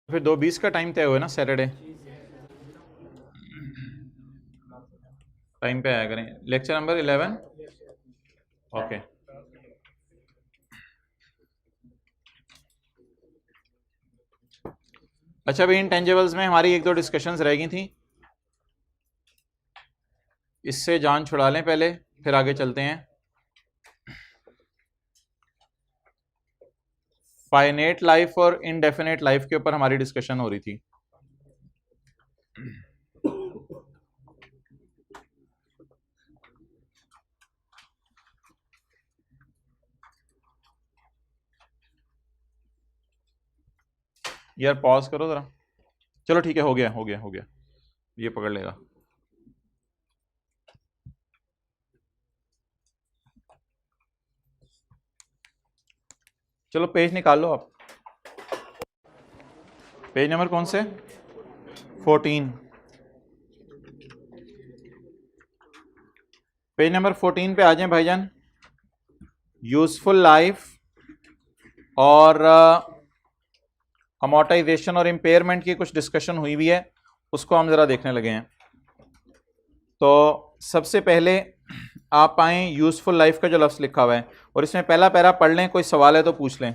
फिर 2:20 का टाइम तय हुआ ना सैटरडे, टाइम पे आया करें। Lecture number 11 okay. अच्छा भाई, इंटेंजिबल्स में हमारी 1-2 डिस्कशंस रह गई थी, इससे जान छुड़ा लें पहले, फिर आगे चलते हैं। फाइनेट लाइफ और इनडेफिनेट लाइफ के ऊपर हमारी डिस्कशन हो रही थी। यार पॉज करो जरा। चलो ठीक है, हो गया हो गया हो गया, ये पकड़ लेगा। चलो पेज निकाल लो आप। पेज नंबर कौन से? 14। पेज नंबर 14 पे आ जाएं भाईजान। यूजफुल लाइफ और अमोर्टाइजेशन और इम्पेयरमेंट की कुछ डिस्कशन हुई भी है, उसको हम जरा देखने लगे हैं। तो सबसे पहले आप आए यूजफुल लाइफ का जो लफ्ज लिखा हुआ है, और इसमें पहला पैरा पढ़ लें, कोई सवाल है तो पूछ लें।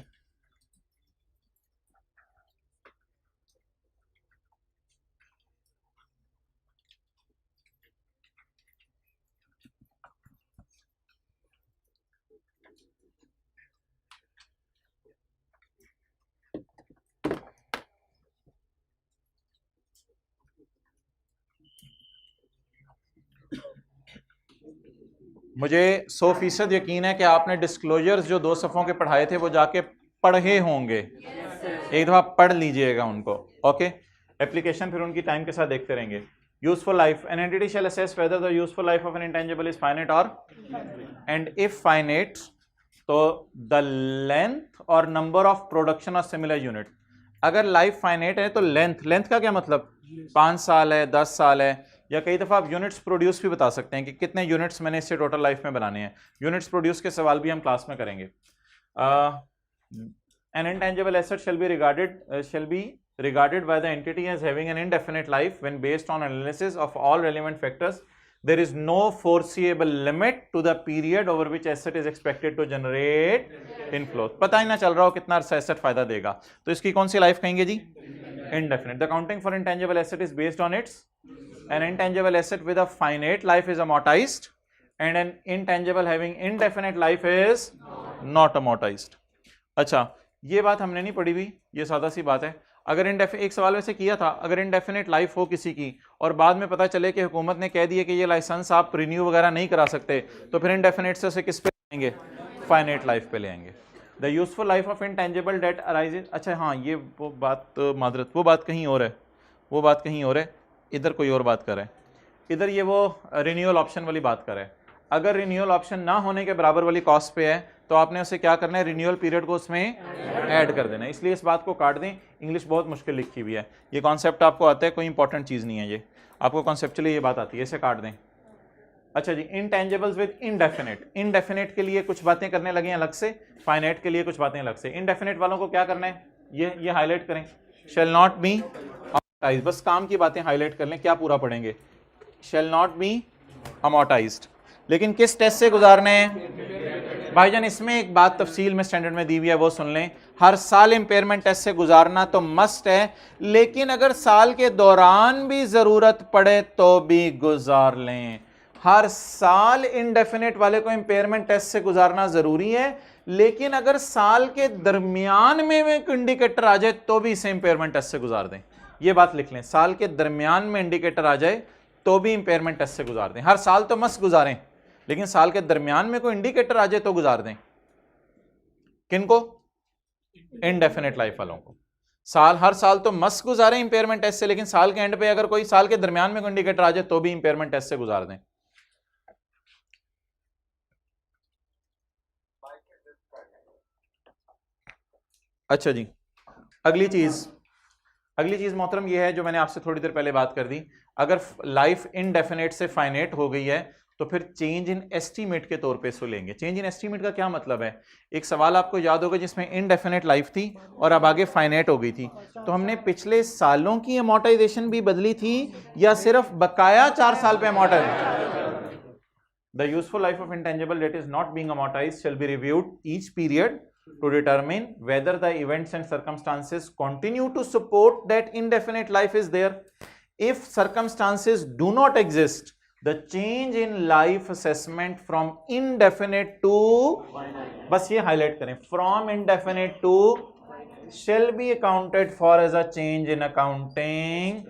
मुझे 100% यकीन है कि आपने डिस्क्लोजर्स जो 2 सफ़ों के पढ़ाए थे वो जाके पढ़े होंगे। एक दफ़ा पढ़ लीजिएगा उनको। ओके, एप्लीकेशन फिर उनकी टाइम के साथ देखते रहेंगे। Useful life, an entity shall assess whether the useful life of an intangible is finite और एंड इफ फाइनाइट, तो द लेंथ और number of production of similar unit. अगर लाइफ फाइनाइट है तो लेंथ का क्या मतलब? 5 साल है, 10 साल है, या कई दफ़ा आप यूनिट्स प्रोड्यूस भी बता सकते हैं कि कितने यूनिट्स मैंने इससे टोटल लाइफ में बनाने हैं। यूनिट्स प्रोड्यूस के सवाल भी हम क्लास में करेंगे। N intangible asset shall be regarded by the entity as having an indefinite life when based on analysis of all relevant factors there is no foreseeable limit to the period over which asset is expected to generate inflow। पता ही ना चल रहा हो कितना asset फायदा देगा, तो इसकी कौन सी लाइफ कहेंगे जी? Indefinite। The accounting for intangible asset is based on its an intangible asset with a finite life is amortized and an intangible having indefinite life is not amortized। अच्छा, ये बात हमने नहीं पढ़ी हुई, ये सादा सी बात है। अगर एक सवाल वैसे किया था, अगर इनडेफिनेट लाइफ हो किसी की और बाद में पता चले कि हुकूमत ने कह दिया कि ये लाइसेंस आप रिन्यू वगैरह नहीं करा सकते, तो फिर इनडेफिनेट से उसे किस पे लेंगे? फाइनाइट लाइफ पे ले आएंगे। The useful life of intangible that arises. अच्छा हाँ, ये वो बात मादरत, वो बात कहीं और है, वो बात कहीं और है, इधर कोई और बात कर रहा है। इधर ये वो रिन्यूअल ऑप्शन वाली बात कर रहा है। अगर रिन्यूअल ऑप्शन ना होने के बराबर वाली कॉस्ट पे है तो आपने उसे क्या करना है? रिन्यूअल पीरियड को उसमें ऐड कर देना है। इसलिए इस बात को काट दें, इंग्लिश बहुत मुश्किल लिखी हुई है। ये कॉन्सेप्ट आपको आता है, कोई इंपॉर्टेंट चीज़ नहीं है, ये आपको कॉन्सेप्चुअली ये बात आती है, इसे काट दें। अच्छा जी, इंटेंजिबल्स विद इनडेफिनेट। इनडेफिनेट के लिए कुछ बातें करने लगे अलग से, फाइनाइट के लिए कुछ बातें अलग से। इनडेफिनेट वालों को क्या करना है? ये हाईलाइट करें, शैल नॉट बी अमोर्टाइज्ड। बस काम की बातें हाईलाइट कर लें, क्या पूरा पढ़ेंगे? Shall not be amortised. लेकिन किस टेस्ट से गुजारने हैं भाईजान? इसमें एक बात तफसील में स्टैंडर्ड में दी हुई है, वो सुन लें। हर साल इंपेयरमेंट टेस्ट से गुजारना तो मस्ट है, लेकिन अगर साल के दौरान भी जरूरत पड़े तो भी गुजार लें। हर साल इनडेफिनेट वाले को इंपेयरमेंट टेस्ट से गुजारना जरूरी है, लेकिन अगर साल के दरमियान में एक इंडिकेटर आ जाए तो भी इसे इंपेयरमेंट टेस्ट से गुजार दें। ये बात लिख लें, साल के दरमियान में इंडिकेटर आ जाए तो भी इंपेयरमेंट टेस्ट से गुजार दें। हर साल तो मस्त गुजारें, लेकिन साल के दरमियान में कोई इंडिकेटर आ जाए तो गुजार दें। किनको? इनडेफिनेट लाइफ वालों को। हर साल तो मस्त गुजारें इंपेयरमेंट टेस्ट से, लेकिन साल के एंड पे अगर कोई साल के दरमियान में कोई इंडिकेटर आ जाए तो भी इंपेयरमेंट टेस्ट से गुजार दें। अच्छा जी, अगली चीज मोहतरम ये है जो मैंने आपसे थोड़ी देर पहले बात कर दी। अगर लाइफ इनडेफिनेट से फाइनेट हो गई है तो फिर चेंज इन एस्टीमेट के तौर पे इसको लेंगे। चेंज इन एस्टीमेट का क्या मतलब है? एक सवाल आपको याद होगा जिसमें इनडेफिनेट लाइफ थी और अब आगे फाइनाइट हो गई थी, तो हमने पिछले सालों की अमोर्टाइजेशन भी बदली थी या सिर्फ बकाया 4 साल पे amortise? The useful life of intangible that is not being amortized shall be reviewed each period to determine whether the events and circumstances continue to support that indefinite life is there. If circumstances do not exist, the change in life assessment from indefinite to, बस ये highlight करें, from indefinite to shall be accounted for as a change in accounting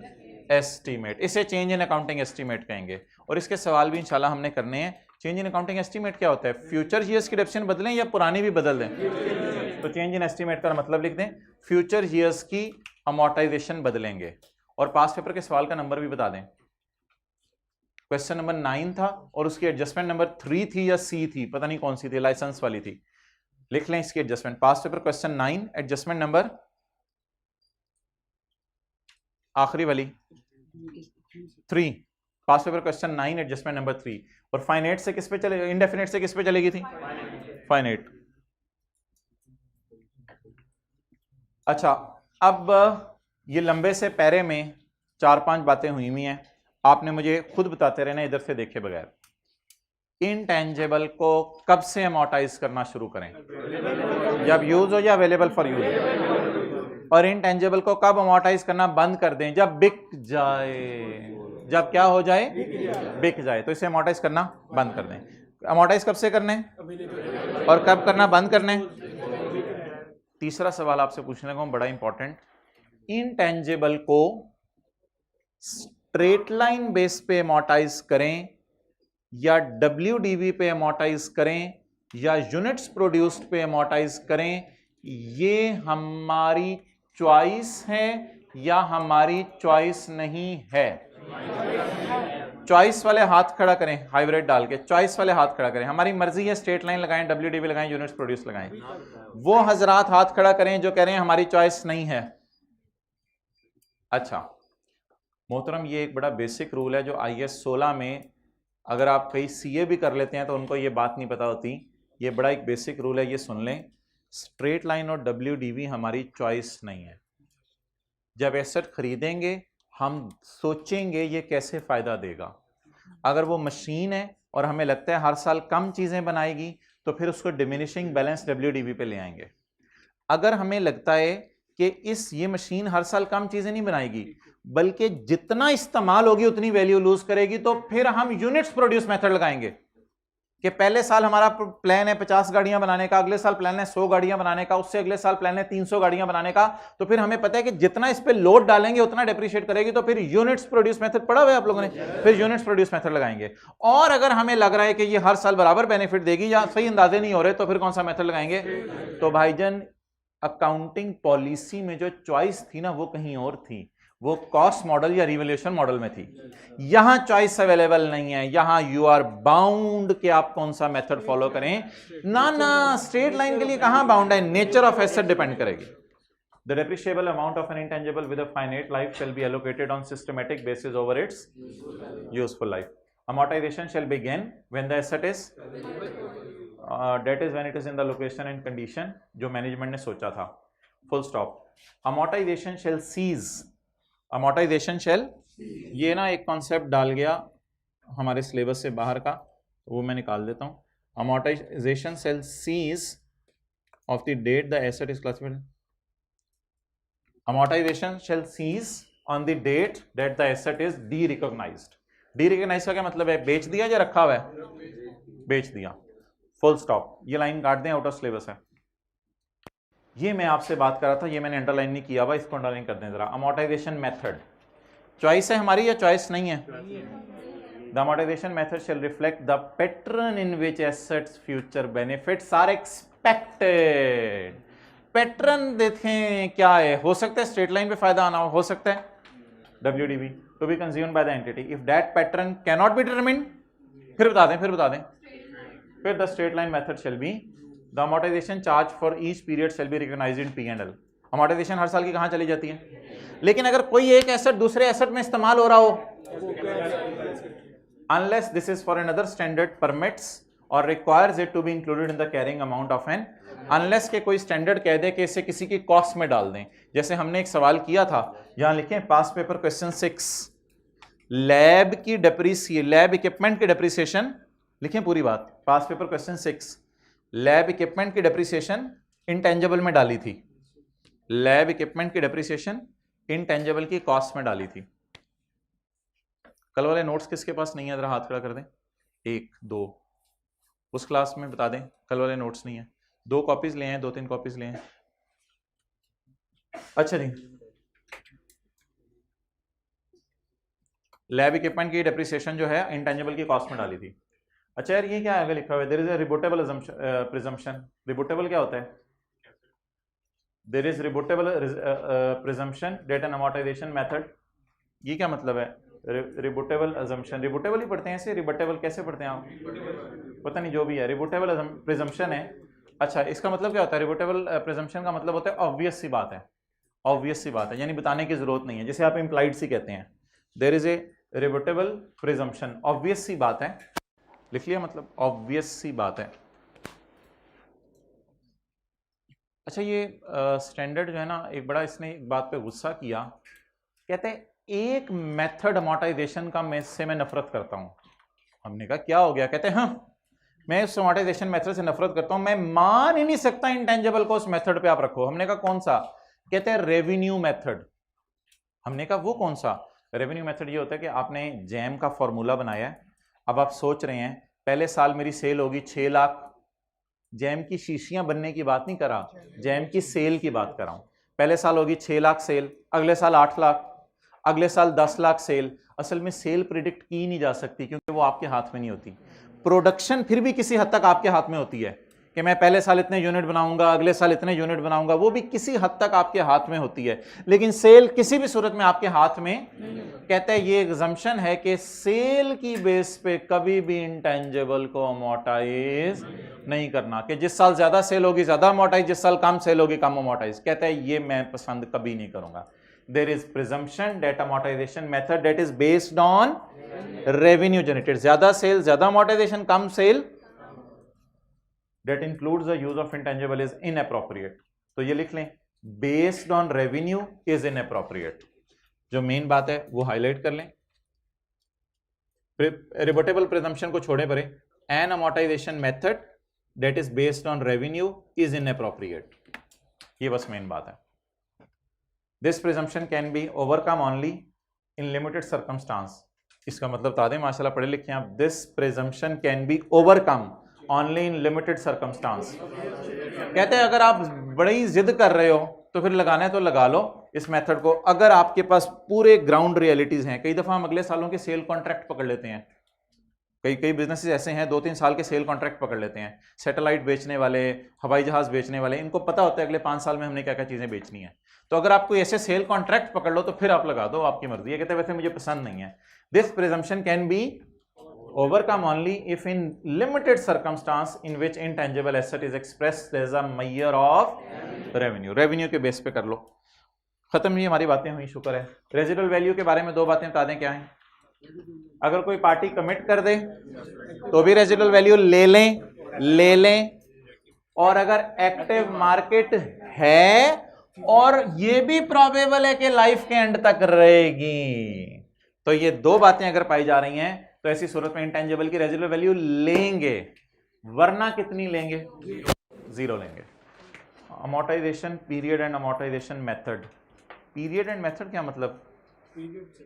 estimate. इसे change in accounting estimate कहेंगे और इसके सवाल भी इंशाल्लाह हमने करने हैं। चेंज इन अकाउंटिंग एस्टीमेट क्या होता है? फ्यूचर ईयर्स की डेप्रिसिएशन बदलें या पुरानी भी बदल दें? तो चेंज इन एस्टीमेट का मतलब लिख दें फ्यूचर ईयर्स की अमोर्टाइजेशन बदलेंगे। और पास पेपर के सवाल का नंबर भी बता दें। क्वेश्चन नंबर 9 था और उसकी एडजस्टमेंट नंबर 3 थी या सी थी, पता नहीं कौन सी थी, लाइसेंस वाली थी। लिख लें इसकी एडजस्टमेंट। पास पेपर क्वेश्चन 9 एडजस्टमेंट नंबर आखिरी वाली 3। पास पेपर क्वेश्चन 9 एडजस्टमेंट नंबर 3। और फाइनाइट से किस पे चले, इंडेफिनेट से किस पे चलेगी थी? फाइनाइट। अच्छा, अब ये लंबे से पैरे में 4-5 बातें हुई हुई हैं, आपने मुझे खुद बताते रहना इधर से देखे बगैर। इनटेंजिबल को कब से अमोर्टाइज करना शुरू करें? जब यूज हो या अवेलेबल फॉर यूज। और इनटेंजिबल को कब अमोर्टाइज करना बंद कर दें? जब बिक जाए। जब क्या हो जाए? बिक जाए। तो इसे अमोर्टाइज करना बंद कर दें। अमोर्टाइज कब से करने और कब करना बंद करने? तीसरा सवाल आपसे पूछने लगा हूं, बड़ा इंपॉर्टेंट। इनटेंजिबल को स्ट्रेट लाइन बेस पे अमोर्टाइज करें या WDV पे अमोर्टाइज करें या यूनिट्स प्रोड्यूस्ड पे अमोर्टाइज करें, ये हमारी चॉइस है या हमारी चॉइस नहीं है? चॉइस वाले हाथ खड़ा करें, हाइब्रिड डाल के चॉइस वाले हाथ खड़ा करें। हमारी मर्जी है स्ट्रेट लाइन लगाएं, WDV लगाएं, यूनिट्स प्रोड्यूस लगाएं। वो हजरात हाथ खड़ा करें जो कह रहे हैं हमारी चॉइस नहीं है। अच्छा मोहतरम, ये एक बड़ा बेसिक रूल है जो IS 16 में, अगर आप कई CA भी कर लेते हैं तो उनको ये बात नहीं पता होती। ये बड़ा एक बेसिक रूल है, ये सुन लें। स्ट्रेट लाइन और WDV हमारी चॉइस नहीं है। जब एसेट खरीदेंगे हम सोचेंगे ये कैसे फायदा देगा। अगर वो मशीन है और हमें लगता है हर साल कम चीजें बनाएगी तो फिर उसको डिमिनिशिंग बैलेंस WDV पे ले आएंगे। अगर हमें लगता है कि ये मशीन हर साल कम चीजें नहीं बनाएगी बल्कि जितना इस्तेमाल होगी उतनी वैल्यू लूज करेगी, तो फिर हम यूनिट्स प्रोड्यूस मेथड लगाएंगे कि पहले साल हमारा प्लान है 50 गाड़ियां बनाने का, अगले साल प्लान है 100 गाड़ियां बनाने का, उससे अगले साल प्लान है 300 गाड़ियां बनाने का। तो फिर हमें पता है कि जितना इस पे लोड डालेंगे उतना डेप्रिशिएट करेगी, तो फिर यूनिट्स प्रोड्यूस मेथड पढ़ा हुआ है आप लोगों ने, फिर यूनिट्स प्रोड्यूस मेथड लगाएंगे। और अगर हमें लग रहा है कि ये हर साल बराबर बेनिफिट देगी या सही अंदाजे नहीं हो रहे, तो फिर कौन सा मेथड लगाएंगे? तो भाईजान अकाउंटिंग पॉलिसी में जो चॉइस थी ना वो कहीं और थी, वो कॉस्ट मॉडल या रिवैल्यूएशन मॉडल में थी। यहां चॉइस अवेलेबल नहीं है, यहां यू आर बाउंड कि आप कौन सा मेथड फॉलो करें। ना स्ट्रेट लाइन के लिए कहां बाउंड है, नेचर ऑफ एसेट डिपेंड करेगी। The depreciable amount of an intangible with a finite life shall be allocated on systematic basis over its useful life. Amortization shall begin when the asset is that is when it is in the location and condition जो management ने सोचा था। Full stop. Amortization shall cease, amortization shall, ये ना एक concept डाल गया हमारे सिलेबस से बाहर का, वो मैं निकाल देता हूँ। Amortization shall cease of the date the asset is classified. Amortization shall cease on the date that the asset is de-recognized. De-recognized का क्या मतलब है? बेच दिया या रखा हुआ है? बेच दिया। Full stop. ये लाइन काट दें, आउट ऑफ सिलेबस है। ये मैं आपसे बात कर रहा था, ये मैंने अंडरलाइन नहीं किया हुआ, इसको अंडरलाइन कर दें जरा। अमोर्टाइजेशन मेथड चॉइस है हमारी या चॉइस नहीं है? The amortisation method shall reflect the pattern in which assets future benefits are expected. Pattern देखें क्या है, हो सकता है स्ट्रेट लाइन पे फायदा आना हो सकता है WDV to be consumed by the entity. If that pattern can not be determined, फिर बता दें फिर the straight line method shall be the amortisation charge for each period shall be recognised in P&L। Amortisation हर साल की कहां चली जाती है? लेकिन अगर कोई एक एसेट दूसरे एसेट में इस्तेमाल हो रहा हो unless this is for another standard permits or requires it to be included in the carrying amount of an, unless के कोई स्टैंडर्ड कह दे कि इसे किसी की कॉस्ट में डाल दें। जैसे हमने एक सवाल किया था, यहां लिखें पास पेपर क्वेश्चन 6, लैब की लैब इक्विपमेंट की डेप्रिसिएशन, लिखें पूरी बात, पास पेपर क्वेश्चन 6, लैब इक्विपमेंट की डेप्रिसिएशन इंटेंजिबल में डाली थी, लैब इक्विपमेंट की डेप्रिसिएशन इंटेंजिबल की कॉस्ट में डाली थी। कल वाले नोट्स किसके पास नहीं है, जरा हाथ खड़ा कर दें। 1 2 उस क्लास में बता दें कल वाले नोट्स नहीं है। 2 कॉपीज ले हैं, 2-3 कॉपीज ले हैं। अच्छा जी, लैब इक्विपमेंट की डेप्रिसिएशन जो है इंटेंजिबल की कॉस्ट में डाली थी। अच्छा यार, ये क्या आगे लिखा हुआ है, there is a rebuttable presumption. Rebuttable क्या होता है? There is rebuttable presumption that and amortisation method. ये क्या मतलब है? रिबूटेबल अजम्पशन, रिबूटेबल ही पढ़ते हैं ऐसे, रिबूटेबल कैसे पढ़ते हैं आप? पता नहीं, जो भी है रिबूटेबल प्रिजम्पशन है। अच्छा, इसका मतलब क्या होता है? रिबूटेबल प्रिजम्पशन का मतलब होता है ऑब्वियस सी बात है, ऑब्वियस सी बात है, यानी बताने की जरूरत नहीं है, जैसे आप इम्प्लाइड सी कहते हैं। There is a rebuttable presumption, obvious सी बात है, लिख लिया, मतलब ऑब्वियस सी बात है। अच्छा, ये स्टैंडर्ड जो है ना, एक बड़ा इसने एक बात पे गुस्सा किया, कहते हैं एक मेथड अमोर्टाइजेशन का मैं नफरत करता हूं। हमने कहा क्या हो गया? कहते हैं हाँ, मैं उस अमोर्टाइजेशन मेथड से नफरत करता हूं, मैं मान ही नहीं सकता इंटेंजिबल को उस मेथड पे आप रखो। हमने कहा कौन सा? कहते हैं रेवेन्यू मेथड। हमने कहा वो कौन सा? रेवेन्यू मेथड ये होता है कि आपने जैम का फॉर्मूला बनाया है, अब आप सोच रहे हैं पहले साल मेरी सेल होगी 6 लाख, जैम की शीशियां बनने की बात नहीं कर रहा, जैम की सेल की बात कर रहा हूं। पहले साल होगी 6 लाख सेल, अगले साल 8 लाख, अगले साल 10 लाख सेल। असल में सेल प्रिडिक्ट की नहीं जा सकती क्योंकि वो आपके हाथ में नहीं होती। प्रोडक्शन फिर भी किसी हद तक आपके हाथ में होती है कि मैं पहले साल इतने यूनिट बनाऊंगा, अगले साल इतने यूनिट बनाऊंगा, वो भी किसी हद तक आपके हाथ में होती है, लेकिन सेल किसी भी सूरत में आपके हाथ में। कहते हैं ये एग्जम्पशन है कि सेल की बेस पे कभी भी इंटेंजिबल को अमोर्टाइज नहीं करना, कि जिस साल ज्यादा सेल होगी ज्यादा अमोर्टाइज, जिस साल कम सेल होगी कम अमोर्टाइज। कहते हैं ये मैं पसंद कभी नहीं करूंगा। There is presumption that amortization method that is based on revenue generated, ज्यादा सेल ज्यादा amortization, कम sale, that includes the use of intangible is inappropriate। तो ये लिख लें, based on revenue is inappropriate। जो मेन बात है वो हाईलाइट कर लें। रिबूटेबल प्रिजम्पशन को छोड़े परे, an amortization method that is based on revenue is inappropriate, ये बस मेन बात है। This presumption can be overcome only in limited circumstance। इसका मतलब बता दें, माशाल्लाह पढ़े लिखे आप। This presumption can be overcome only in limited circumstance। कहते हैं अगर आप बड़ी जिद कर रहे हो तो फिर लगाना है तो लगा लो इस मेथड को, अगर आपके पास पूरे ग्राउंड रियलिटीज हैं। कई दफा हम अगले सालों के सेल कॉन्ट्रैक्ट पकड़ लेते हैं, कई बिजनेसेस ऐसे हैं 2-3 साल के सेल कॉन्ट्रैक्ट पकड़ लेते हैं। सैटेलाइट बेचने वाले, हवाई जहाज बेचने वाले, इनको पता होता है अगले 5 साल में हमने क्या क्या चीजें बेचनी है। तो अगर आप कोई ऐसे सेल कॉन्ट्रैक्ट पकड़ लो तो फिर आप लगा दो, आपकी मर्जी है। कहते हैं वैसे मुझे पसंद नहीं है। This presumption can be overcome only if in limited circumstances in which intangible asset is expressed as a measure of revenue. Revenue के बेस पे कर लो, खत्म। ये हमारी बातें हुई, शुक्र है। रेजिडुअल वैल्यू के बारे में 2 बातें बता दें क्या है। अगर कोई पार्टी कमिट कर दे तो भी रेजिडुअल वैल्यू ले लें, और अगर एक्टिव मार्केट है और ये भी प्रोबेबल है कि लाइफ के एंड तक रहेगी, तो ये 2 बातें अगर पाई जा रही हैं तो ऐसी सूरत में इंटेंजिबल की रेजिडुअल वैल्यू लेंगे, वरना कितनी लेंगे? 0 लेंगे। Amortisation period and amortisation method. Period and method क्या मतलब?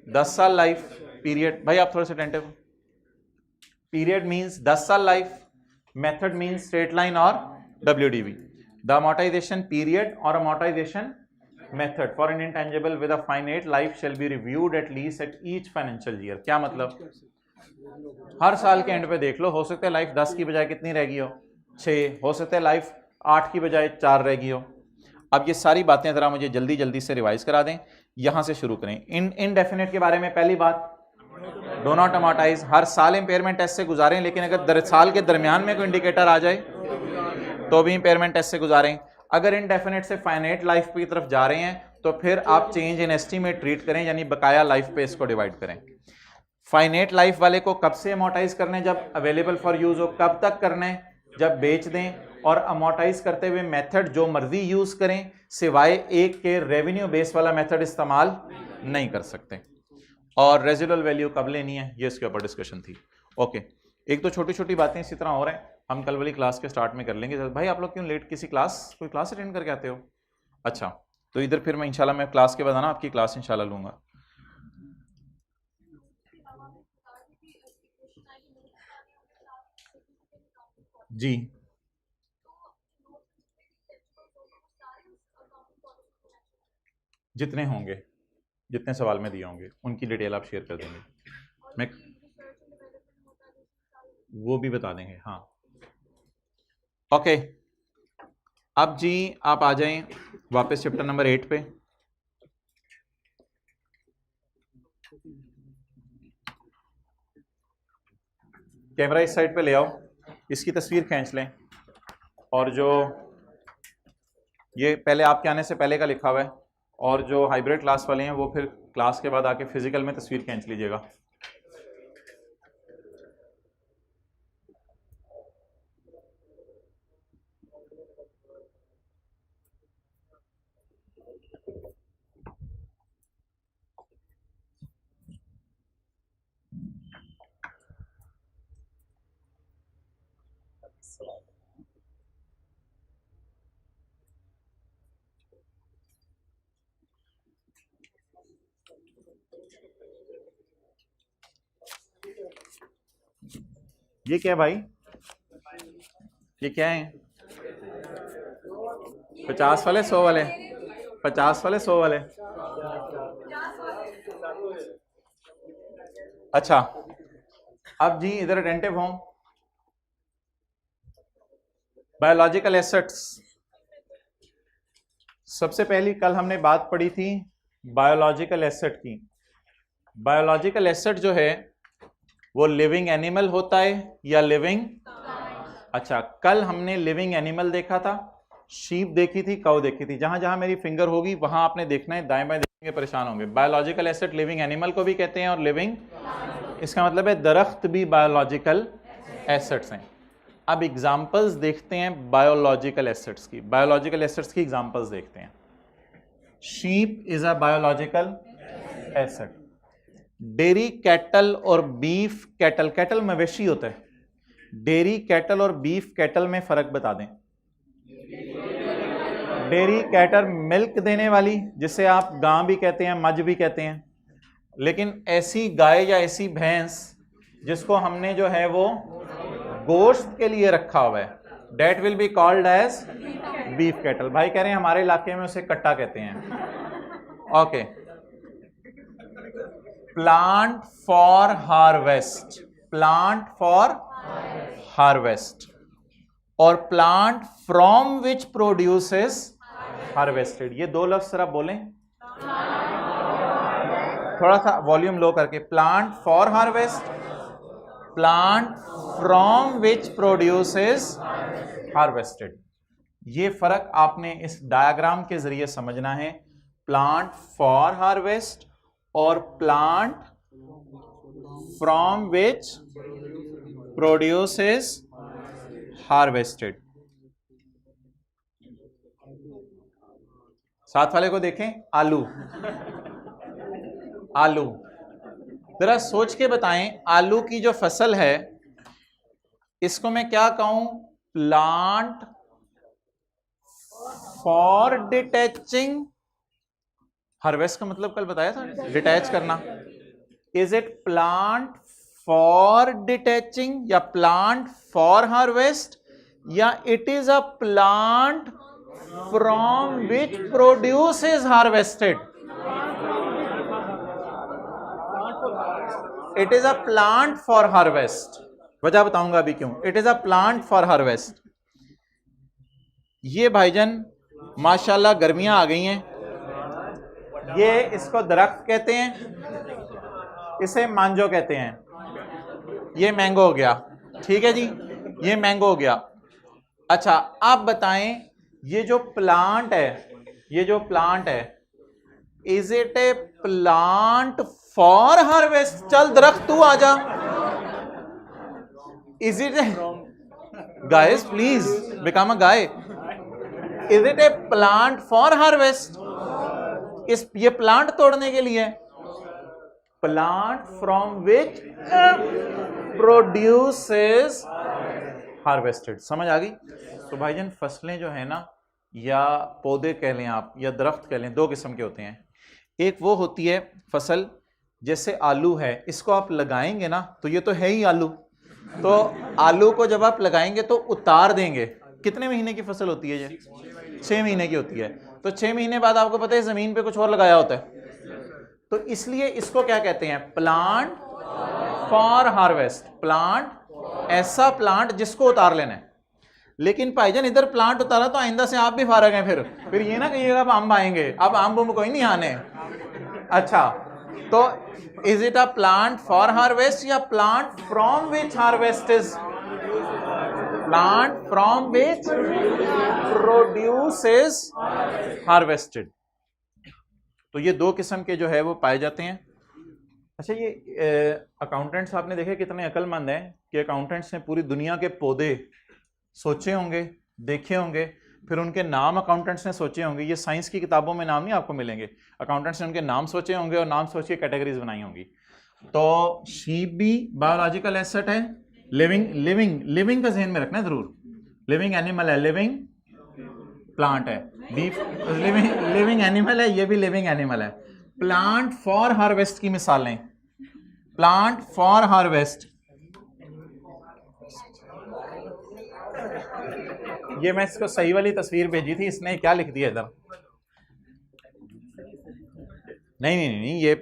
10 साल लाइफ पीरियड। भाई आप थोड़े से अटेंटिव। पीरियड मींस 10 साल life, method means straight line और WDV। द अमोर्टाइजेशन पीरियड और amortisation method for an intangible with a finite life shall be reviewed at least at each financial year. क्या मतलब? हर साल के एंड पे देख लो, हो सकता है लाइफ 10 की बजाय कितनी रहेगी हो? 6। हो सकता है लाइफ 8 की बजाय 4 रहेगी हो। अब ये सारी बातें जरा मुझे जल्दी जल्दी से रिवाइज करा दें, यहां से शुरू करें। इनडेफिनेट के बारे में पहली बात, डो नॉट अमोर्टाइज। हर साल इंपेयरमेंट टेस्ट से गुजारें, लेकिन अगर साल के दरमियान में कोई इंडिकेटर आ जाए तो भी इंपेयरमेंट टेस्ट से गुजारें। अगर इनडेफिनेट से फाइनाइट लाइफ की तरफ जा रहे हैं तो फिर आप चेंज इन एस्टीमेट ट्रीट करें, यानी बकाया लाइफ पे इसको डिवाइड करें। फाइनेट लाइफ वाले को कब से अमोर्टाइज करने, जब अवेलेबल फॉर यूज हो। कब तक करने, जब बेच दें। और अमोर्टाइज करते हुए मेथड जो मर्जी यूज करें, सिवाय एक के रेवेन्यू बेस वाला मेथड इस्तेमाल नहीं कर सकते। और रेजिडुअल वैल्यू कब लेनी है, ये इसके ऊपर डिस्कशन थी। ओके, एक तो छोटी छोटी बातें इसी तरह हो रहे हैं, हम कल वाली क्लास के स्टार्ट में कर लेंगे। भाई आप लोग क्यों लेट, किसी क्लास, कोई क्लास अटेंड करके आते हो? अच्छा, तो इधर फिर मैं इंशाल्लाह, मैं क्लास के बाद आना आपकी क्लास इंशाल्लाह लूंगा। जी, जितने होंगे, जितने सवाल में दिए होंगे उनकी डिटेल आप शेयर कर देंगे, मैं वो भी बता देंगे। हाँ ओके, अब जी आप आ जाएं वापस चैप्टर नंबर 8 पे। कैमरा इस साइड पे ले आओ, इसकी तस्वीर खींच लें। और जो ये पहले आपके आने से पहले का लिखा हुआ है, और जो हाइब्रिड क्लास वाले हैं वो फिर क्लास के बाद आके फिजिकल में तस्वीर खींच लीजिएगा। ये क्या है भाई, ये क्या है? 50 वाले 100 वाले, 50 वाले 100 वाले। अच्छा, अब जी इधर अटेंटिव हों। बायोलॉजिकल एसेट्स, सबसे पहली कल हमने बात पढ़ी थी बायोलॉजिकल एसेट की। बायोलॉजिकल एसेट जो है वो लिविंग एनिमल होता है या लिविंग? अच्छा, कल हमने लिविंग एनिमल देखा था, शीप देखी थी, काऊ देखी थी। जहां जहां मेरी फिंगर होगी वहां आपने देखना है, दाएं बाएं देखेंगे परेशान होंगे। बायोलॉजिकल एसेट लिविंग एनिमल को भी कहते हैं और लिविंग, इसका मतलब है दरख्त भी बायोलॉजिकल एसेट्स हैं। अब एग्जांपल्स देखते हैं बायोलॉजिकल एसेट्स की, बायोलॉजिकल एसेट्स की एग्जांपल्स देखते हैं। Sheep is a biological asset. Dairy cattle और बीफ कैटल, कैटल मवेशी होता है, डेयरी कैटल और बीफ कैटल में फर्क बता दें। डेयरी कैटल मिल्क देने वाली, जिसे आप गां भी कहते हैं, मज भी कहते हैं, लेकिन ऐसी गाय या ऐसी भैंस जिसको हमने जो है वो गोश्त के लिए रखा हुआ है, that will be called as beef cattle. भाई कह रहे हैं हमारे इलाके में उसे कट्टा कहते हैं। Okay, plant for harvest, plant for harvest, और plant from which produces harvested. ये दो लफ्ज जरा बोलें, थोड़ा सा वॉल्यूम लो करके। Plant for harvest, plant from which produces harvested. ये फर्क आपने इस डायग्राम के जरिए समझना है। प्लांट फॉर हार्वेस्ट और plant from which produces harvested. साथ वाले को देखें, आलू, आलू जरा सोच के बताएं, आलू की जो फसल है इसको मैं क्या कहूं? प्लांट फॉर डिटैचिंग, हार्वेस्ट का मतलब कल बताया था डिटैच करना। Is it plant for detaching या प्लांट फॉर हार्वेस्ट, या it is a plant from which produce is harvested? It is a plant for harvest. वजह बताऊंगा अभी क्यों। It is a plant for harvest. ये भाईजान माशाल्लाह गर्मियां आ गई हैं, ये इसको दरख्त कहते हैं, इसे मांजो कहते हैं। ये मैंगो हो गया, ठीक है जी, ये मैंगो हो गया। अच्छा, आप बताएं ये जो प्लांट है, ये जो प्लांट है, is it A plant for harvest, चल दरख्त तू आ जा। Is it guys please become a guy, is it A plant for harvest? इस ये प्लांट तोड़ने के लिए, plant from which produces harvested. समझ आ गई? तो भाईजान फसलें जो है ना, या पौधे कह लें आप या दरख्त कह लें, दो किस्म के होते हैं। एक वो होती है फसल, जैसे आलू है, इसको आप लगाएंगे ना तो ये तो है ही आलू, तो आलू को जब आप लगाएंगे तो उतार देंगे। कितने महीने की फसल होती है ये? 6 महीने की होती है। तो 6 महीने बाद आपको पता है जमीन पे कुछ और लगाया होता है, तो इसलिए इसको क्या कहते हैं? Plant for harvest. प्लांट, ऐसा प्लांट जिसको उतार लेना है। लेकिन भाईजान इधर प्लांट उतारा तो आइंदा से आप भी फारग हैं, फिर ये ना कहिएगा अब आम आएंगे, अब आम बूम कोई नहीं आने। अच्छा, तो is it a plant for harvest या plant from which harvest is? Plant from which produce is harvested. तो ये दो किस्म के जो है वो पाए जाते हैं। अच्छा, ये अकाउंटेंट्स आपने देखे कितने अक्लमंद हैं कि अकाउंटेंट्स ने पूरी दुनिया के पौधे सोचे होंगे, देखे होंगे, फिर उनके नाम अकाउंटेंट्स ने सोचे होंगे। ये साइंस की किताबों में नाम नहीं आपको मिलेंगे, अकाउंटेंट्स ने उनके नाम सोचे होंगे और नाम सोच के कैटेगरीज बनाई होंगी। तो शीप भी बायोलॉजिकल एसेट है, लिविंग का ज़हन में रखना है जरूर। लिविंग एनिमल है, लिविंग प्लांट है, बीफ लिविंग एनिमल है, ये भी लिविंग एनिमल है। प्लांट फॉर हार्वेस्ट की मिसालें, प्लांट फॉर हार्वेस्ट, ये मैं इसको सही वाली तस्वीर भेजी थी, इसने क्या लिख दिया इधर? नहीं, ये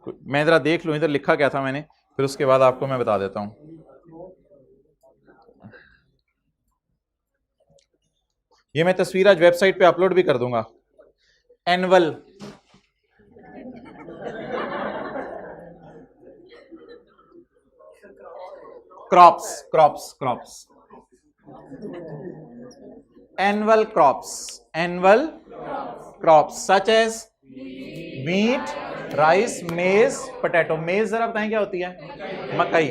मैं जरा देख लूं इधर लिखा क्या था मैंने, फिर उसके बाद आपको मैं बता देता हूं। ये मैं तस्वीर आज वेबसाइट पे अपलोड भी कर दूंगा। Annual crops annual crops such as wheat, rice, maize, potato। मेज जरा बताएं क्या होती है? मकई।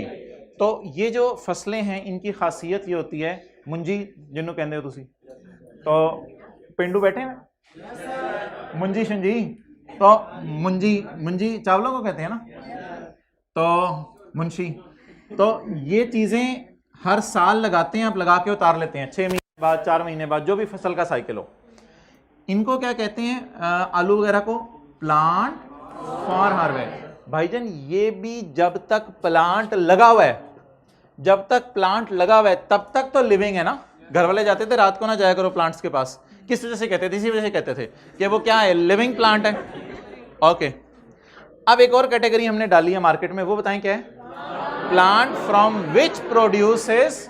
तो ये जो फसलें हैं इनकी खासियत ये होती है, मुंजी जिन्हों कहते हो तुसी, तो पिंडू बैठे हैं मुंजी शंजी, तो मुंजी चावलों को कहते हैं ना, तो मुंशी। तो ये चीजें हर साल लगाते हैं, आप लगा के उतार लेते हैं 6 महीने बाद, 4 महीने बाद, जो भी फसल का साइकिल हो। इनको क्या कहते हैं? आलू वगैरह को प्लांट फॉर हार्वेस्ट। भाईजान ये भी जब तक प्लांट लगा हुआ है, जब तक प्लांट लगा हुआ है तब तक तो लिविंग है ना। घर वाले जाते थे रात को ना जाया करो प्लांट्स के पास, किस वजह से कहते थे? इसी वजह से कहते थे कि वो क्या है, लिविंग प्लांट है। ओके, अब एक और कैटेगरी हमने डाली है मार्केट में, वो बताएं क्या है? प्लांट फ्रॉम विच प्रोड्यूसेस,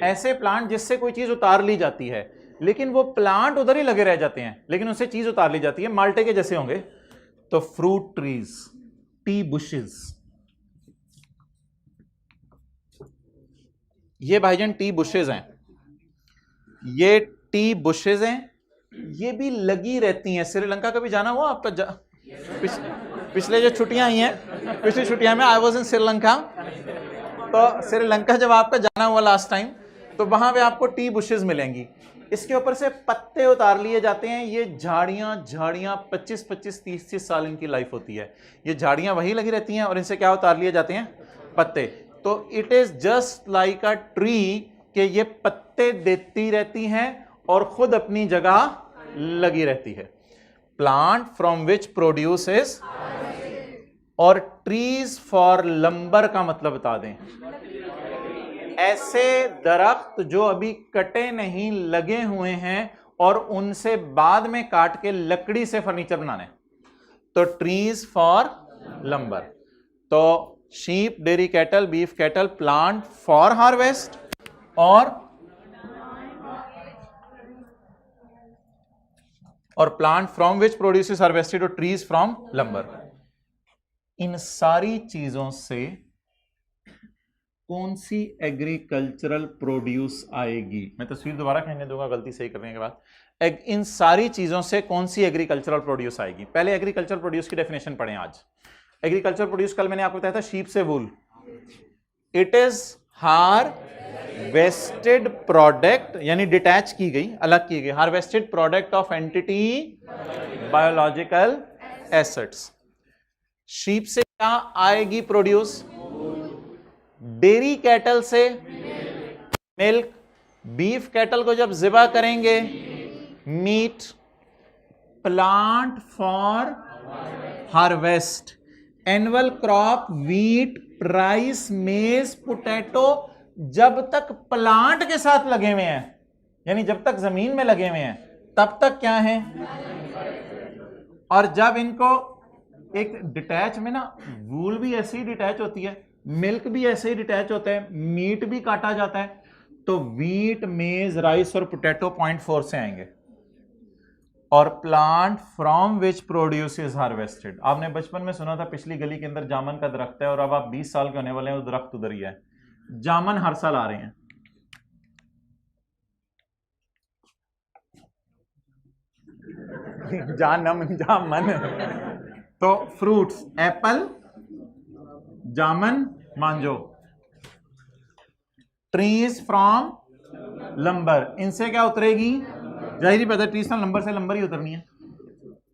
ऐसे प्लांट जिससे कोई चीज उतार ली जाती है, लेकिन वो प्लांट उधर ही लगे रह जाते हैं, लेकिन उससे चीज उतार ली जाती है। माल्टे के जैसे होंगे, तो फ्रूट ट्रीज, टी बुशेस, ये भाईजान टी बुशेस हैं, ये टी बुशेस हैं, ये भी लगी रहती हैं। श्रीलंका कभी जाना हुआ आपका? पिछले जो छुट्टियां आई हैं, पिछली छुट्टियां में आई वाज इन श्रीलंका, तो श्रीलंका जब आपका जाना हुआ लास्ट टाइम, तो वहां पे आपको टी बुशेस मिलेंगी। इसके ऊपर से पत्ते उतार लिए जाते हैं। ये झाड़ियां 25, 30 साल इनकी लाइफ होती है। ये झाड़ियां वही लगी रहती हैं और इनसे क्या उतार लिए जाते हैं? पत्ते। तो it is just like a tree कि ये पत्ते देती रहती हैं और खुद अपनी जगह लगी रहती है। प्लांट फ्रॉम विच प्रोड्यूसेस, और ट्रीज फॉर लंबर का मतलब बता दें, ऐसे दरख्त जो अभी कटे नहीं, लगे हुए हैं और उनसे बाद में काट के लकड़ी से फर्नीचर बनाने, तो ट्रीज फॉर लंबर। तो sheep, dairy cattle, beef cattle, plant for harvest, और plant from which produces harvested, और ट्रीज फ्रॉम लंबर। इन सारी चीजों से कौन सी एग्रीकल्चरल प्रोड्यूस आएगी? मैं तस्वीर दोबारा खींचने दूंगा गलती सही करने के बाद। इन सारी चीजों से कौन सी एग्रीकल्चरल प्रोड्यूस आएगी? पहले एग्रीकल्चरल प्रोड्यूस की डेफिनेशन पढ़ें आज। एग्रीकल्चर प्रोड्यूस, कल मैंने आपको बताया था शीप से wool, it is harvested product, यानी डिटैच की गई, अलग की गई, harvested product of entity biological assets. Sheep से क्या आएगी प्रोड्यूस? डेयरी कैटल से मिल्क, बीफ कैटल को जब ज़िबा करेंगे meat, plant for harvest, annual crop wheat, rice, maize, potato, जब तक प्लांट के साथ लगे हुए हैं, यानी जब तक जमीन में लगे हुए हैं तब तक क्या है, और जब इनको एक डिटैच में ना, वूल भी ऐसे ही डिटैच होती है, मिल्क भी ऐसे ही डिटैच होता है, मीट भी काटा जाता है, तो व्हीट, मेज, राइस और पोटैटो 0.4 से आएंगे, और plant from which produce is harvested. आपने बचपन में सुना था पिछली गली के अंदर जामन का दरख्त है, और अब आप 20 साल के होने वाले हैं, वो दरख्त उधर ही है, जामन हर साल आ रहे हैं। जामन तो फ्रूट्स, एप्पल, जामन, मांजो, ट्रीज फ्रॉम लंबर, इनसे क्या उतरेगी, जाहिर पता, ट्रीज फ्रॉम लंबर से लंबर ही उतरनी है।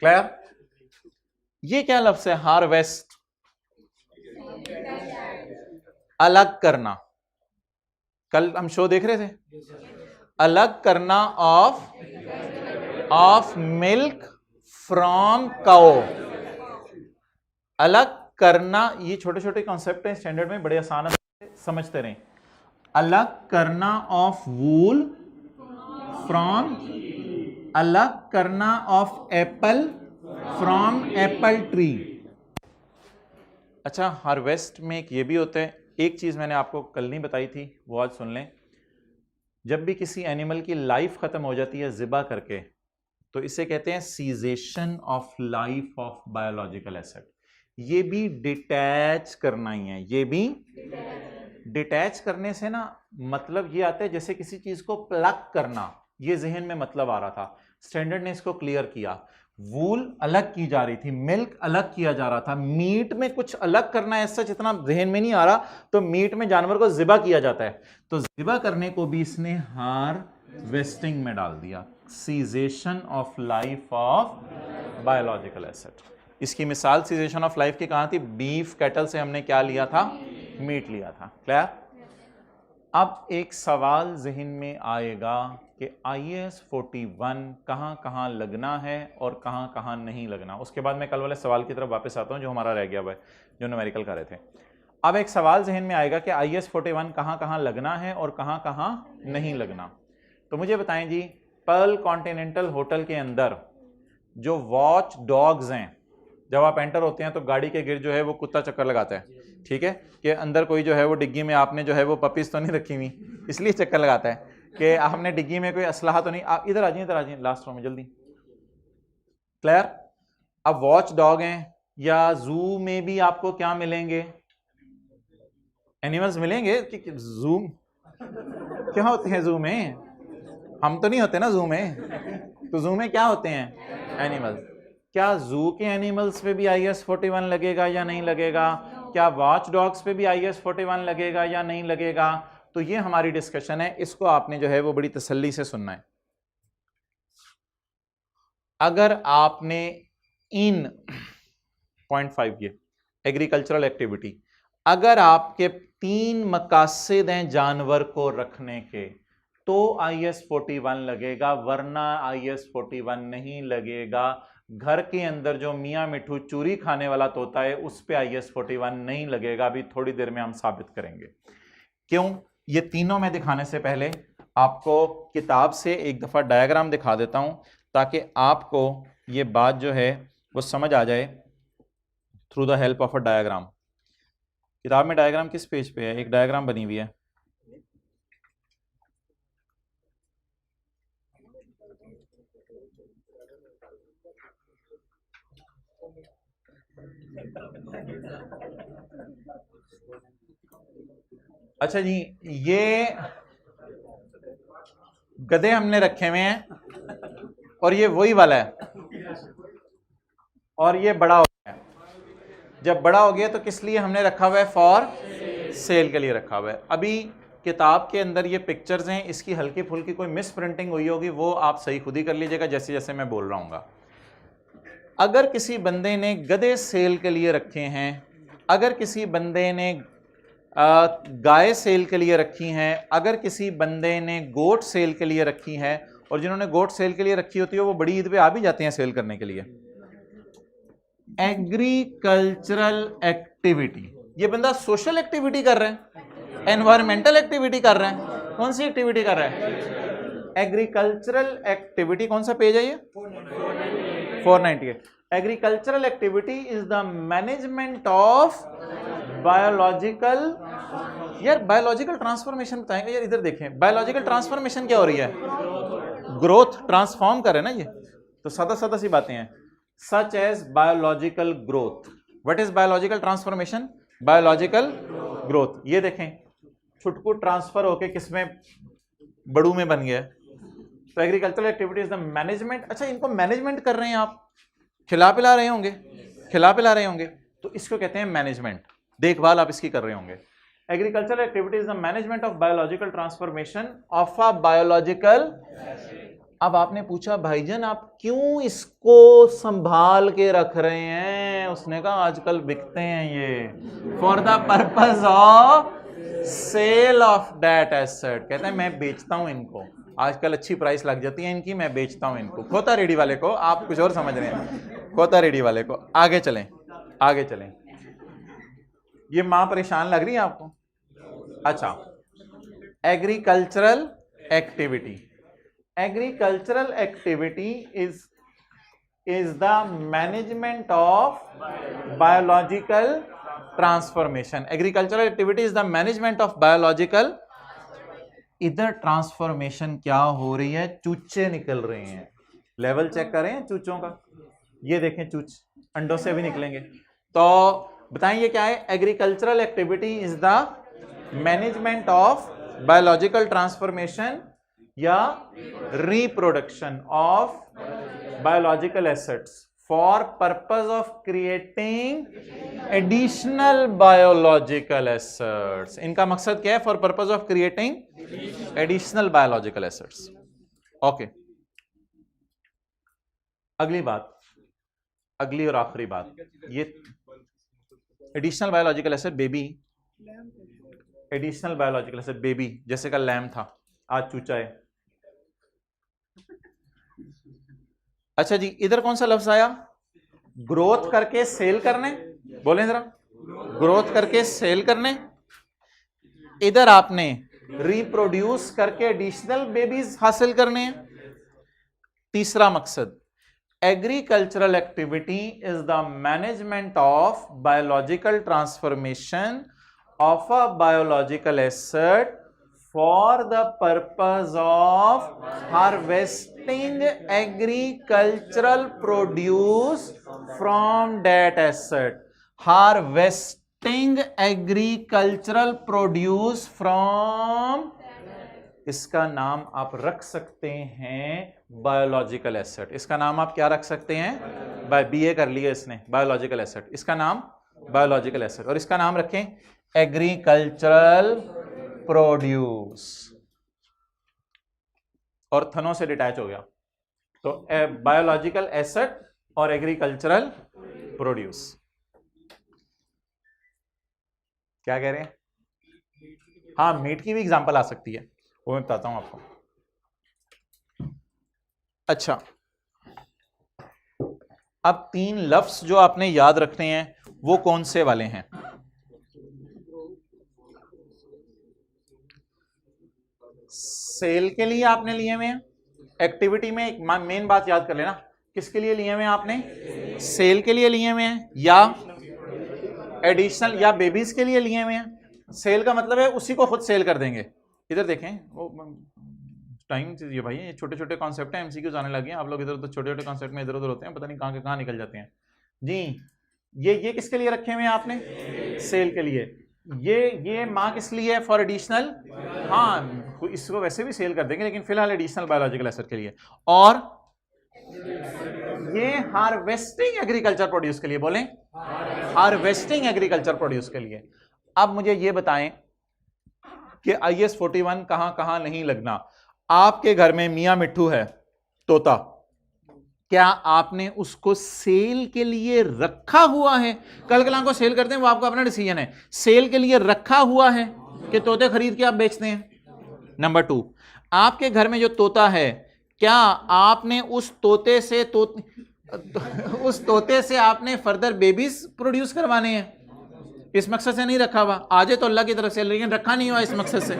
क्लियर? ये क्या लफ्ज है? हार्वेस्ट, अलग करना। कल हम शो देख रहे थे, अलग करना ऑफ मिल्क फ्रॉम काउ, अलग करना। ये छोटे छोटे कॉन्सेप्ट हैं, स्टैंडर्ड में बड़े आसान समझते रहें। अलग करना ऑफ वूल फ्रॉम, अलग करना of Apple from Apple tree. अच्छा, हार्वेस्ट में एक ये भी होता है, एक चीज मैंने आपको कल नहीं बताई थी, वो आज सुन लें। जब भी किसी एनिमल की लाइफ खत्म हो जाती है ज़िबा करके, तो इसे कहते हैं cessation of life of biological asset. ये भी डिटैच करना ही है, ये भी डिटैच करने से ना मतलब ये आता है जैसे किसी चीज को प्लग करना, ये जहन में मतलब आ रहा था, स्टैंडर्ड ने इसको क्लियर किया। वूल अलग की जा रही थी, मिल्क अलग किया जा रहा था, मीट में कुछ अलग करना ऐसा जितना जहन में नहीं आ रहा, तो मीट में जानवर को ज़िबा किया जाता है, तो ज़िबा करने को भी इसने हार्वेस्टिंग में डाल दिया, cessation of life of biological asset. इसकी मिसाल सीजेशन ऑफ लाइफ की कहां थी? बीफ कैटल से हमने क्या लिया था? मीट लिया था। क्लियर? अब एक सवाल जहन में आएगा कि IAS 41 कहां कहां लगना है और कहां कहां नहीं लगना। उसके बाद मैं कल वाले सवाल की तरफ वापस आता हूं जो हमारा रह गया हुआ है, जो न्यूमेरिकल कर रहे थे। अब एक सवाल जहन में आएगा कि IAS 41 कहां कहां लगना है और कहां कहां नहीं लगना। तो मुझे बताएं जी, पर्ल कॉन्टिनेंटल होटल के अंदर जो वॉच डॉग्स हैं, जब आप एंटर होते हैं तो गाड़ी के गिर जो है वो कुत्ता चक्कर लगाता है, ठीक है, कि अंदर कोई जो है वो डिग्गी में आपने जो है वो पपीज तो नहीं रखी हुई, इसलिए चक्कर लगाता है कि आपने डिग्गी में कोई असलाहा तो नहीं। आप इधर आ जाइए, इधर आ जाइए, लास्ट रो में जल्दी। क्लियर? अब वॉच डॉग हैं, या जू में भी आपको क्या मिलेंगे? एनिमल्स मिलेंगे। कि जू क्या होते हैं? जू में हम तो नहीं होते ना जू में, तो जू में क्या होते हैं? एनिमल्स। क्या जू के एनिमल्स पे भी IAS 41 लगेगा या नहीं लगेगा? क्या वॉच डॉग्स पे भी IAS 41 लगेगा या नहीं लगेगा? तो ये हमारी डिस्कशन है, इसको आपने जो है वो बड़ी तसल्ली से सुनना है। अगर आपने इन 0.5 ये एग्रीकल्चरल एक्टिविटी, अगर आपके 3 मकासद हैं जानवर को रखने के, तो IAS 41 लगेगा, वरना IAS 41 नहीं लगेगा। घर के अंदर जो मियाँ मिठू चूरी खाने वाला तोता है उस पे IAS 41 नहीं लगेगा। अभी थोड़ी देर में हम साबित करेंगे क्यों। ये तीनों में दिखाने से पहले आपको किताब से एक दफा डायग्राम दिखा देता हूं, ताकि आपको ये बात जो है वो समझ आ जाए through the help of a diagram. किताब में डायग्राम किस पेज पे है? एक डायग्राम बनी हुई है, अच्छा जी, ये गधे हमने रखे हुए हैं और ये वही वाला है और ये बड़ा हो गया है। जब बड़ा हो गया तो किस लिए हमने रखा हुआ है? फॉर सेल के लिए रखा हुआ है। अभी किताब के अंदर ये पिक्चर्स हैं, इसकी हल्की फुल्की कोई मिस प्रिंटिंग हुई होगी, वो आप सही खुद ही कर लीजिएगा जैसे जैसे मैं बोल रहा हूँ। अगर किसी बंदे ने गधे सेल के लिए रखे हैं, अगर किसी बंदे ने गाय सेल के लिए रखी हैं, अगर किसी बंदे ने गोट सेल के लिए रखी है, और जिन्होंने गोट सेल के लिए रखी होती है वो बड़ी ईद पे आ भी जाते हैं सेल करने के लिए। एग्रीकल्चरल एक्टिविटी, ये बंदा सोशल एक्टिविटी कर रहा है, एनवायरमेंटल एक्टिविटी कर रहा है, कौन सी एक्टिविटी कर रहा है? Agricultural activity. कौन सा पेज है ये? 498। Agricultural activity is the management of biological, यार बायोलॉजिकल ट्रांसफॉर्मेशन बताएंगे यार, इधर देखें बायोलॉजिकल ट्रांसफॉर्मेशन क्या हो रही है? ग्रोथ, ट्रांसफॉर्म कर रहे हैं ना ये, तो सादा सादा सी बातें हैं। Such as biological growth. What is biological transformation? Biological growth. ये देखें छुटकू ट्रांसफर होके किसमें? बड़ू में बन गया। तो agricultural activity is the management. अच्छा, इनको मैनेजमेंट कर रहे हैं आप, खिला पिला रहे होंगे, खिला पिला रहे होंगे, तो इसको कहते हैं मैनेजमेंट, देखभाल आप इसकी कर रहे होंगे। Agricultural activity is the management of biological transformation of a biological. अब आपने पूछा भाईजान आप क्यों इसको संभाल के रख रहे हैं? उसने कहा आजकल बिकते हैं ये, for the purpose of sale of that asset. कहते हैं मैं बेचता हूं इनको, आजकल अच्छी प्राइस लग जाती है इनकी, मैं बेचता हूं इनको। खोता रेडी वाले को, आप कुछ और समझ रहे हैं, खोता रेडी वाले को। आगे चलें, आगे चलें। ये मां परेशान लग रही है आपको? अच्छा, agricultural activity. Agricultural activity is the management of biological transformation. Agricultural activity is the management of biological. इधर ट्रांसफॉर्मेशन क्या हो रही है? चूचे निकल रहे हैं। लेवल चेक करें चूचों का, ये देखें चूच अंडों से भी निकलेंगे। तो बताएं ये क्या है? Agricultural activity is the management of biological transformation या reproduction of biological assets for purpose of creating additional biological assets. इनका मकसद क्या है? For purpose of creating additional biological assets. Okay, अगली बात, अगली और आखिरी बात, ये additional biological asset baby, additional biological asset baby, जैसे कल लैम था आज चूचा है। अच्छा जी, इधर कौन सा लफ्ज आया? ग्रोथ करके सेल करने, बोलें जरा, ग्रोथ करके सेल करने। इधर आपने रिप्रोड्यूस करके एडिशनल बेबीज हासिल करने हैं। तीसरा मकसद, agricultural activity is the management of biological transformation of a biological asset for the purpose of harvesting agricultural produce from that asset. Harvesting agricultural produce from, इसका नाम आप रख सकते हैं बायोलॉजिकल एसेट। इसका नाम आप क्या रख सकते हैं? बीए कर लिया इसने, बायोलॉजिकल एसेट। इसका नाम बायोलॉजिकल एसेट, और इसका नाम रखें एग्रीकल्चरल प्रोड्यूस, और थनों से डिटैच हो गया। तो बायोलॉजिकल एसेट और एग्रीकल्चरल प्रोड्यूस। क्या कह रहे हैं? हाँ, मीट की भी एग्जांपल आ सकती है, वो मैं बताता हूं आपको। अच्छा, अब 3 लफ्ज जो आपने याद रखने हैं वो कौन से वाले हैं? सेल के लिए आपने लिए हुए हैं। एक्टिविटी में एक मेन बात याद कर लेना, किसके लिए लिए हुए हैं आपने? सेल के लिए लिए हुए हैं, या एडिशनल या बेबीज के लिए लिए हुए हैं। सेल का मतलब है उसी को खुद सेल कर देंगे। इधर देखें, वो टाइम चाहिए भाई, ये छोटे छोटे कॉन्सेप्ट हैं, एमसीक्यूज आने लगे हैं। आप लोग इधर उधर छोटे छोटे कॉन्सेप्ट में इधर उधर होते हैं, पता नहीं कहां के कहां निकल जाते हैं जी। ये किसके लिए रखे हुए हैं आपने? सेल के लिए। ये माँ किस लिए है? For additional. हाँ, इसको वैसे भी सेल कर देंगे, लेकिन फिलहाल एडिशनल बायोलॉजिकल एसेट के लिए। और ये हार्वेस्टिंग एग्रीकल्चर प्रोड्यूस के लिए, बोलें हार्वेस्टिंग एग्रीकल्चर प्रोड्यूस के लिए। अब मुझे ये बताएं कि IS 41 कहां कहां नहीं लगना। आपके घर में मियां मिट्ठू है, तोता, क्या आपने उसको सेल के लिए रखा हुआ है? कल कलां को सेल करते हैं, वो आपका अपना डिसीजन है। सेल के लिए रखा हुआ है कि तोते खरीद के आप बेचते हैं? नंबर 2, आपके घर में जो तोता है, क्या आपने उस तोते से आपने फर्दर बेबीज प्रोड्यूस करवाने हैं? इस मकसद से नहीं रखा हुआ, आजे तो अल्लाह की तरफ से, लेकिन रखा नहीं हुआ इस मकसद से।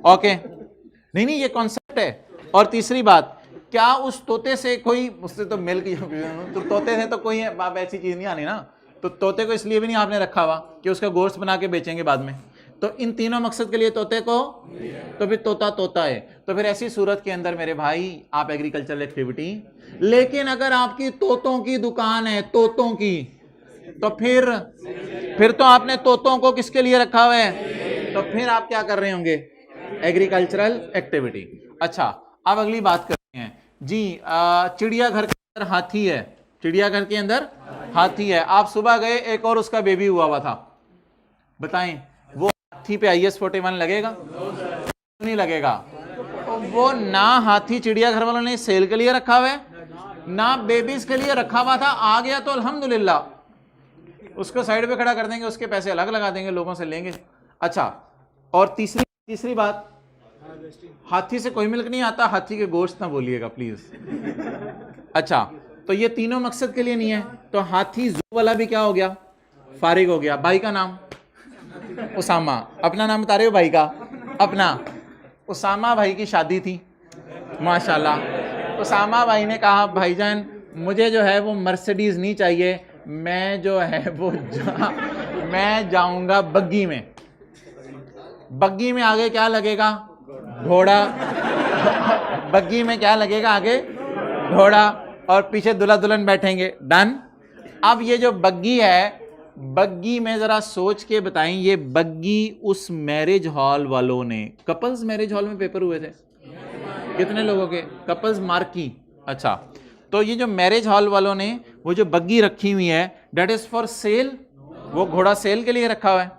ओके, नहीं, ये कॉन्सेप्ट है। और तीसरी बात, क्या उस तोते से कोई, उससे तो मिल्क, तो तोते से तो कोई आप ऐसी चीज नहीं आनी ना, तो तोते को इसलिए भी नहीं आपने रखा हुआ कि उसका गोश्त बना के बेचेंगे बाद में। तो इन तीनों मकसद के लिए तोते को, तो फिर तोता है। तो फिर ऐसी सूरत के अंदर मेरे भाई आप एग्रीकल्चरल एक्टिविटी, लेकिन अगर आपकी तोतों की दुकान है, तोतों की, तो फिर तो आपने तोतों को किसके लिए रखा हुआ है? तो फिर आप क्या कर रहे होंगे? Agricultural activity. अच्छा, अब अगली बात करते हैं जी। चिड़ियाघर के अंदर हाथी है, चिड़ियाघर के अंदर हाथी है, आप सुबह गए, एक और उसका बेबी हुआ था, बताएं वो हाथी पे IS 41 लगेगा? नहीं लगेगा। वो ना हाथी चिड़ियाघर वालों ने सेल के लिए रखा हुआ है, ना बेबीज के लिए रखा हुआ था। आ गया तो अल्हम्दुलिल्लाह, उसको साइड पे खड़ा कर देंगे, उसके पैसे अलग लगा देंगे, लोगों से लेंगे। अच्छा, और तीसरी बात, हाथी से कोई मिल्क नहीं आता, हाथी के गोश्त ना बोलिएगा प्लीज। अच्छा, तो ये तीनों मकसद के लिए नहीं है, तो हाथी जू वाला भी क्या हो गया? फारिग हो गया। भाई का नाम उसामा, अपना नाम बता रहे हो भाई का? अपना उसामा भाई की शादी थी, माशाल्लाह। उसामा भाई ने कहा भाईजान मुझे जो है वो मर्सिडीज नहीं चाहिए, मैं जो है वो मैं जाऊंगा बग्गी में। बग्गी में आगे क्या लगेगा? घोड़ा। बग्गी में क्या लगेगा? आगे घोड़ा, और पीछे दुल्हा दुल्हन बैठेंगे। डन। अब ये जो बग्गी है, बग्गी में जरा सोच के बताएं, ये बग्गी उस मैरिज हॉल वालों ने, कपल्स मैरिज हॉल में पेपर हुए थे कितने लोगों के? Couples marquee. अच्छा, तो ये जो मैरिज हॉल वालों ने वो जो बग्गी रखी हुई है, डेट इज फॉर सेल। वो घोड़ा सेल के लिए रखा हुआ है।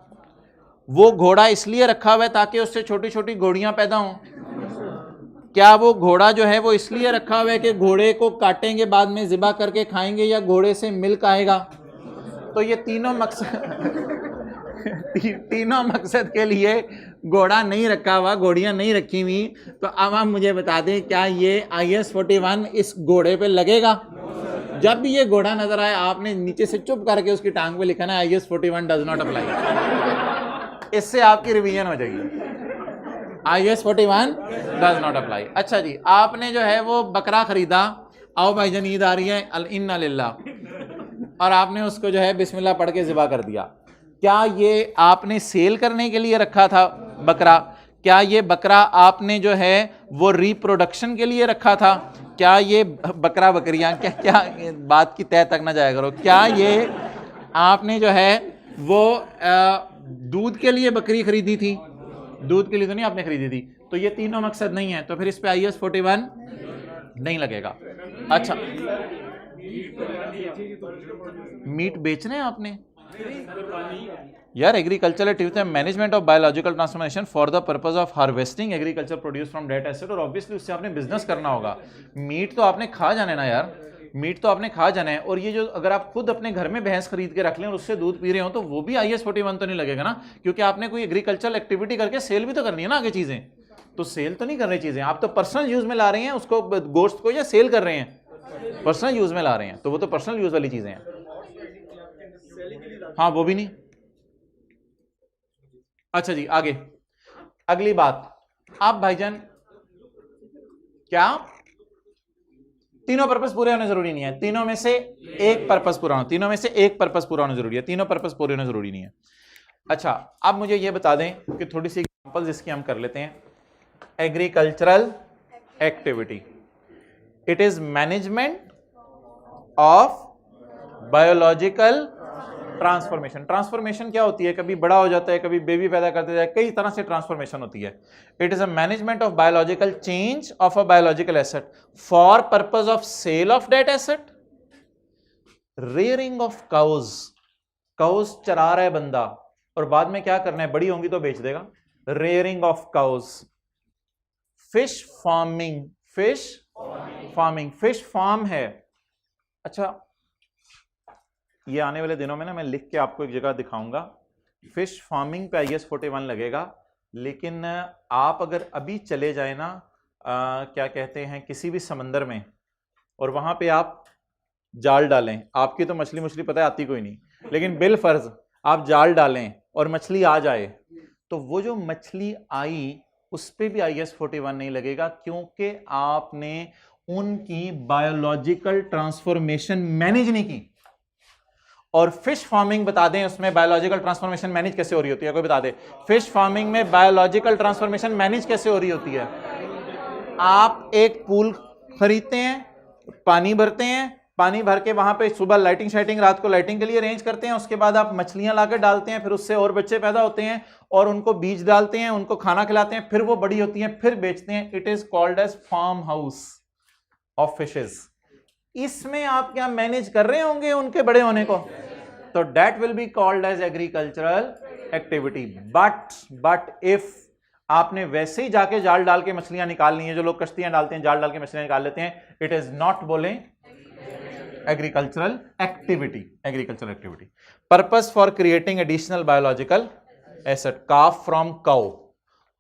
वो घोड़ा इसलिए रखा हुआ है ताकि उससे छोटी छोटी घोड़ियां पैदा हों। क्या वो घोड़ा जो है वो इसलिए रखा हुआ है कि घोड़े को काटेंगे, बाद में ज़िबा करके खाएंगे, या घोड़े से मिल्क आएगा? तो ये तीनों मकसद के लिए घोड़ा नहीं रखा हुआ, घोड़ियां नहीं रखी हुई। तो अब आप मुझे बता दें, क्या ये IS 41 इस घोड़े पे लगेगा? जब भी ये घोड़ा नजर आए, आपने नीचे से चुप करके उसकी टांग पे लिखा ना IS 41 डज नॉट अप्लाई। इससे आपकी रिवीजन हो जाएगी। IS 41 does not apply. अच्छा जी, आपने जो है वो बकरा खरीदा, आओ भाईजान ईद आ रही है, इन्ना लिल्लाह, और आपने उसको जो है बिस्मिल्लाह पढ़ के ज़िबा कर दिया। क्या ये आपने सेल करने के लिए रखा था बकरा? क्या ये बकरा आपने जो है वो रिप्रोडक्शन के लिए रखा था? क्या ये बकरा बकरियां, क्या बात की तय तक ना जाया करो, क्या ये आपने जो है वो दूध के लिए बकरी खरीदी थी? दूध के लिए तो नहीं आपने खरीदी थी। तो ये तीनों मकसद नहीं है, तो फिर इस पे IS 41 नहीं लगेगा। अच्छा, मीट बेचने हैं आपने यार? Agricultural activity management of biological transformation for the purpose of harvesting agriculture produce from that asset, और ऑब्वियसली उससे आपने बिजनेस करना होगा। मीट तो आपने खा जाना है ना यार, मीट तो आपने खा जाना है। और ये जो अगर आप खुद अपने घर में भैंस खरीद के रख लें और उससे दूध पी रहे हो, तो वो भी IS 41 तो नहीं लगेगा ना, क्योंकि आपने कोई एग्रीकल्चरल एक्टिविटी करके सेल भी तो करनी है ना आगे चीजें। तो सेल तो नहीं कर रही चीजें, आप तो पर्सनल यूज में ला रहे हैं उसको, गोश्त को, या सेल कर रहे हैं? पर्सनल यूज में ला रहे हैं, तो वो तो पर्सनल यूज वाली चीजें हैं। हाँ, वो भी नहीं। अच्छा जी, आगे अगली बात। आप भाईजान क्या तीनों पर्पस पूरे होने जरूरी नहीं है? तीनों में से एक पर्पस पूरा होना, तीनों में से एक पर्पस पूरा होना जरूरी है, तीनों पर्पस पूरे होने जरूरी नहीं है। अच्छा, अब मुझे ये बता दें कि थोड़ी सी एग्जांपल्स इसकी हम कर लेते हैं। Agricultural activity, it is management of biological transformation. Transformation क्या होती है? कभी बड़ा हो जाता है, कभी बेबी पैदा करते जाए, कई तरह से ट्रांसफॉर्मेशन होती है। It is a management of biological change of a biological asset for purpose of sale of that asset rearing of cows, cows चरा रहा है बंदा और बाद में क्या करना है, बड़ी होंगी तो बेच देगा। Rearing of cows. Fish farming, fish farming, fish farm है। अच्छा, ये आने वाले दिनों में ना मैं लिख के आपको एक जगह दिखाऊंगा, फिश फार्मिंग पे IS 41 लगेगा। लेकिन आप अगर अभी चले जाए ना क्या कहते हैं किसी भी समंदर में और वहां पे आप जाल डालें, आपकी तो मछली मुछली पता है आती कोई नहीं, लेकिन बिल फर्ज आप जाल डालें और मछली आ जाए, तो वो जो मछली आई उस पर भी IS 41 नहीं लगेगा, क्योंकि आपने उनकी बायोलॉजिकल ट्रांसफॉर्मेशन मैनेज नहीं की। और फिश फार्मिंग बता दें उसमें बायोलॉजिकल ट्रांसफॉर्मेशन मैनेज कैसे हो रही होती है, कोई बता दे। फिश फार्मिंग में बायोलॉजिकल ट्रांसफॉर्मेशन मैनेज कैसे हो रही होती है। आप एक पूल खरीदते हैं, पानी भरते हैं, पानी भर के वहां पे सुबह लाइटिंग शाइटिंग, रात को लाइटिंग के लिए अरेंज करते हैं, उसके बाद आप मछलियां लाकर डालते हैं, फिर उससे और बच्चे पैदा होते हैं और उनको बीज डालते हैं, उनको खाना खिलाते हैं, फिर वो बड़ी होती हैं, फिर बेचते हैं। It is called as farm house of fishes. इसमें आप क्या मैनेज कर रहे होंगे उनके बड़े होने को, तो that will be called as agricultural activity. But if आपने वैसे ही जाके जाल डाल के मछलियां निकालनी है, जो लोग कश्तियां डालते हैं जाल डाल के मछलियां निकाल लेते हैं, इट इज नॉट बोले agricultural activity. Agricultural activity purpose for creating additional biological asset, calf from cow,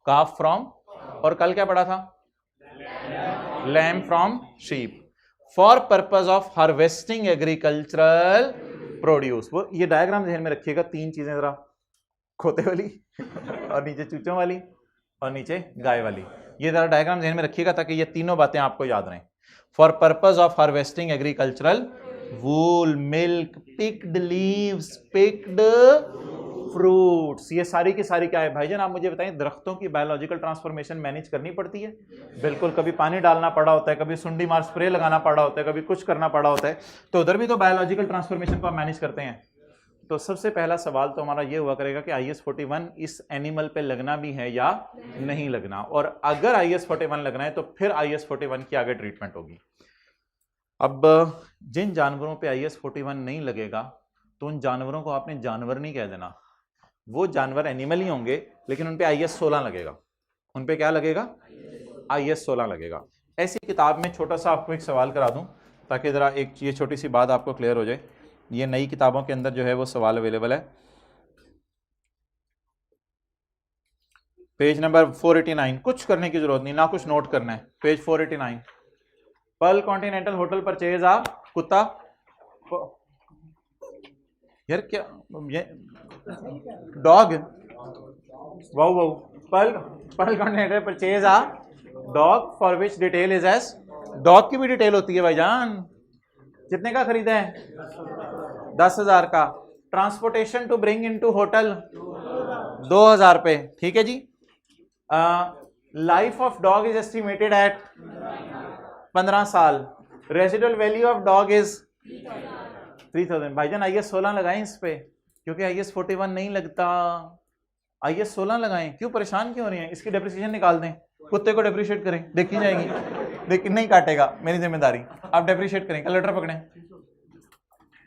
calf from, और कल क्या पढ़ा था, lamb from sheep, for purpose of harvesting agricultural produce. वो ये डायग्राम ध्यान में रखिएगा, तीन चीजें जरा, खोते वाली और नीचे चूचों वाली और नीचे गाय वाली, ये जरा डायग्राम ध्यान में रखिएगा ताकि ये तीनों बातें आपको याद रहें। For purpose of harvesting agricultural wool, milk, picked leaves, picked fruits, ये सारी की सारी क्या है भाईजान, आप मुझे बताएं। दरख्तों की बायोलॉजिकल ट्रांसफॉर्मेशन मैनेज करनी पड़ती है, बिल्कुल। कभी पानी डालना पड़ा होता है, कभी सुंडी मार स्प्रे लगाना पड़ा होता है, कभी कुछ करना पड़ा होता है, तो उधर भी तो बायोलॉजिकल ट्रांसफॉर्मेशन को आप मैनेज करते हैं। तो सबसे पहला सवाल तो हमारा ये हुआ करेगा कि IS 41 इस एनिमल पे लगना भी है या नहीं लगना, और अगर IS 41 लगना है तो फिर IS 41 की आगे ट्रीटमेंट होगी। अब जिन जानवरों पे IS 41 नहीं लगेगा तो उन जानवरों को आपने जानवर नहीं कह देना, वो जानवर एनिमल ही होंगे, लेकिन उन पे IS 16 लगेगा। उन पे क्या लगेगा, IS 16 लगेगा। ऐसी किताब में छोटा सा आपको एक सवाल करा दूं ताकि जरा एक ये छोटी सी बात आपको क्लियर हो जाए। ये नई किताबों के अंदर जो है वो सवाल अवेलेबल है, पेज नंबर 489। कुछ करने की जरूरत नहीं, ना कुछ नोट करना है, page 489। Pearl Continental hotel purchase a कुत्ता, यार क्या ये dog, wow wow, Pearl Continental purchase a dog for which detail is as, dog की भी डिटेल होती है भाईजान। कितने का खरीदा है, 10,000 का। Transportation to bring in to hotel 2,000 रुपए, ठीक है जी। Life of dog is estimated at 15 साल। Residual value of dog is 3,000। भाईजान IS 16 लगाएं इस पे, क्योंकि IS 41 नहीं लगता, IS 16 लगाएं। क्यों परेशान क्यों हो रही हैं, इसकी डेप्रिसिएशन निकाल दें, कुत्ते को डेप्रिशिएट करें, देखी जाएगी, लेकिन नहीं काटेगा, मेरी जिम्मेदारी। आप डेप्रिशिएट करें, कैलकुलेटर पकड़ें,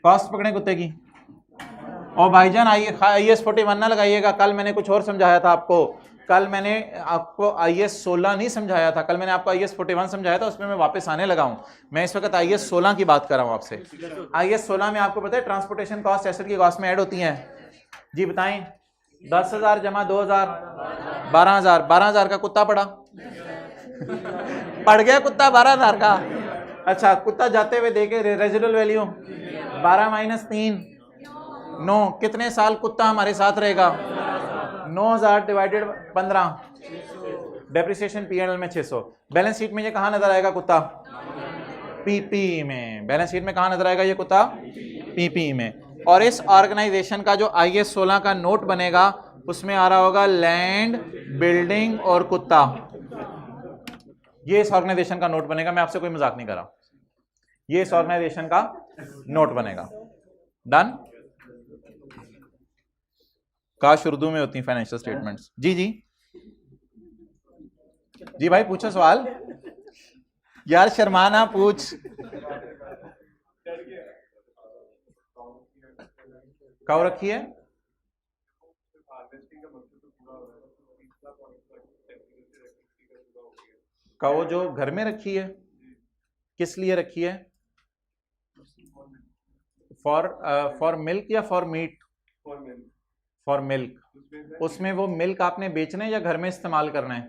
कॉस्ट पकड़ें कुत्ते की। और भाईजान IS 41 ना लगाइएगा, कल मैंने कुछ और समझाया था आपको, कल मैंने आपको IS 16 नहीं समझाया था, कल मैंने आपको IS 41 समझाया था, उसमें मैं वापस आने लगा हूं। मैं इस वक्त IS 16 की बात कर रहा हूं आपसे। IS 16 में आपको पता है ट्रांसपोर्टेशन कॉस्ट एसेट की कॉस्ट में ऐड होती हैं जी, बताएं। 10,000 जमा 2,000, 12,000। 12,000 का कुत्ता पड़ा पड़ गया कुत्ता 12,000 का। अच्छा, कुत्ता जाते हुए देखे, रेजिडुअल वैल्यू 12 - 3 9, कितने साल कुत्ता हमारे साथ रहेगा, 9,000 डिवाइडेड 15, डेप्रिसिएशन P&L में 600। बैलेंस शीट में ये कहां नजर आएगा कुत्ता, PP में। बैलेंस शीट में कहां नजर आएगा ये कुत्ता, PP में। और इस ऑर्गेनाइजेशन का जो IS 16 का नोट बनेगा उसमें आ रहा होगा लैंड, बिल्डिंग और कुत्ता, ये इस ऑर्गेनाइजेशन का नोट बनेगा। मैं आपसे कोई मजाक नहीं कर रहा, ये इस ऑर्गेनाइजेशन का नोट बनेगा। डन। काश उर्दू में होती फाइनेंशियल स्टेटमेंट्स। जी जी जी भाई पूछो सवाल, यार शर्माना पूछ। काऊ रखी है, काऊ जो घर में रखी है, किस लिए रखी है? फॉर मिल्क या फॉर मीट? For milk. उसमें वो मिल्क आपने बेचना है या घर में इस्तेमाल करना है?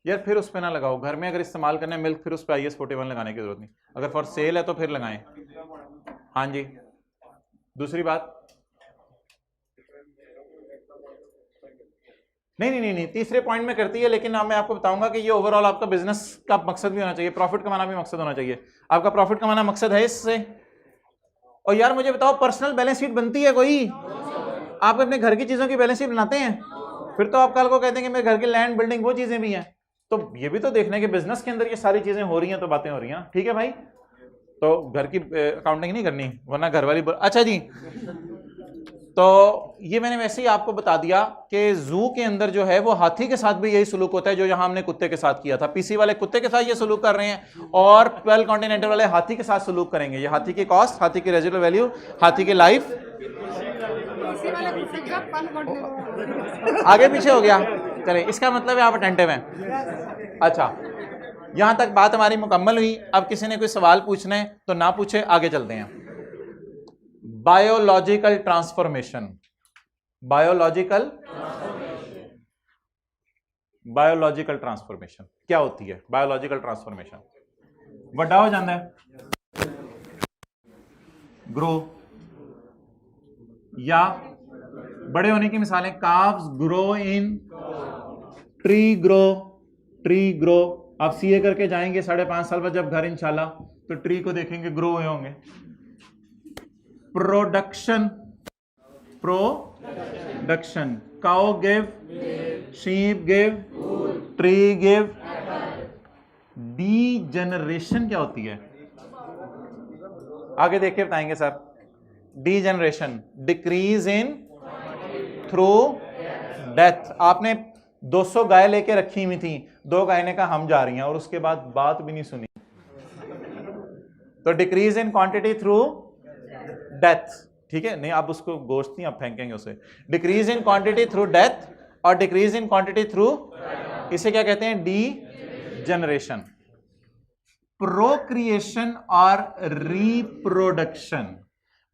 यार फिर उस पर ना लगाओ, घर में अगर इस्तेमाल करना है मिल्क फिर उस पर IS 41 लगाने की जरूरत नहीं, अगर फॉर सेल है तो फिर लगाएं। हाँ जी, दूसरी बात, नहीं, तीसरे पॉइंट में करती है, लेकिन अब मैं आपको बताऊंगा कि ये ओवरऑल आपका बिजनेस का मकसद भी होना चाहिए, प्रॉफिट कमाना भी मकसद होना चाहिए। आपका प्रॉफिट कमाना मकसद है इससे? और यार मुझे बताओ, पर्सनल बैलेंस शीट बनती है कोई? आप अपने घर की चीजों की बैलेंस शीट बनाते हैं? फिर तो आप कल को कहते हैं कि मेरे घर की लैंड बिल्डिंग वो चीजें भी हैं, तो ये भी तो देखना है कि बिजनेस के अंदर ये सारी चीजें हो रही हैं तो बातें हो रही हैं। ठीक है भाई, तो घर की अकाउंटिंग नहीं करनी वरना घर वाली अच्छा जी। तो ये मैंने वैसे ही आपको बता दिया कि जू के अंदर जो है वो हाथी के साथ भी यही सलूक होता है जो यहां हमने कुत्ते के साथ किया था। पीसी वाले कुत्ते के साथ ये सलूक कर रहे हैं और 12 कॉन्टिनेंटल वाले हाथी के साथ सलूक करेंगे। ये हाथी की कॉस्ट, हाथी की रेजिडुअल वैल्यू, हाथी की लाइफ आगे पीछे हो गया। चले, इसका मतलब है आप अटेंटिव हैं। अच्छा, यहां तक बात हमारी मुकम्मल हुई। अब किसी ने कोई सवाल पूछना है तो ना पूछे, आगे चलते हैं। बायोलॉजिकल ट्रांसफॉर्मेशन, बायोलॉजिकल ट्रांसफॉर्मेशन क्या होती है? बायोलॉजिकल ट्रांसफॉर्मेशन, वड्डा हो जाता है, ग्रो, या बड़े होने की मिसालें, calves grow in, tree grow. आप सीए करके जाएंगे 5.5 साल बाद जब घर इंशाल्लाह, तो ट्री को देखेंगे ग्रो हुए होंगे। Production, cow give, sheep give, tree give. Degeneration क्या होती है? आगे देख के बताएंगे sir. Degeneration, decrease in through death. आपने 200 गाय लेके रखी हुई थी, 2 गाय ने कहा हम जा रही हैं और उसके बाद बात भी नहीं सुनी, तो decrease in quantity through death. ठीक है, नहीं आप उसको गोश्त नहीं आप फेंकेंगे उसे। Decrease in quantity through death और डिक्रीज इन क्वांटिटी थ्रू, इसे क्या कहते हैं? डीजेनरेशन। प्रोक्रिएशन और रिप्रोडक्शन,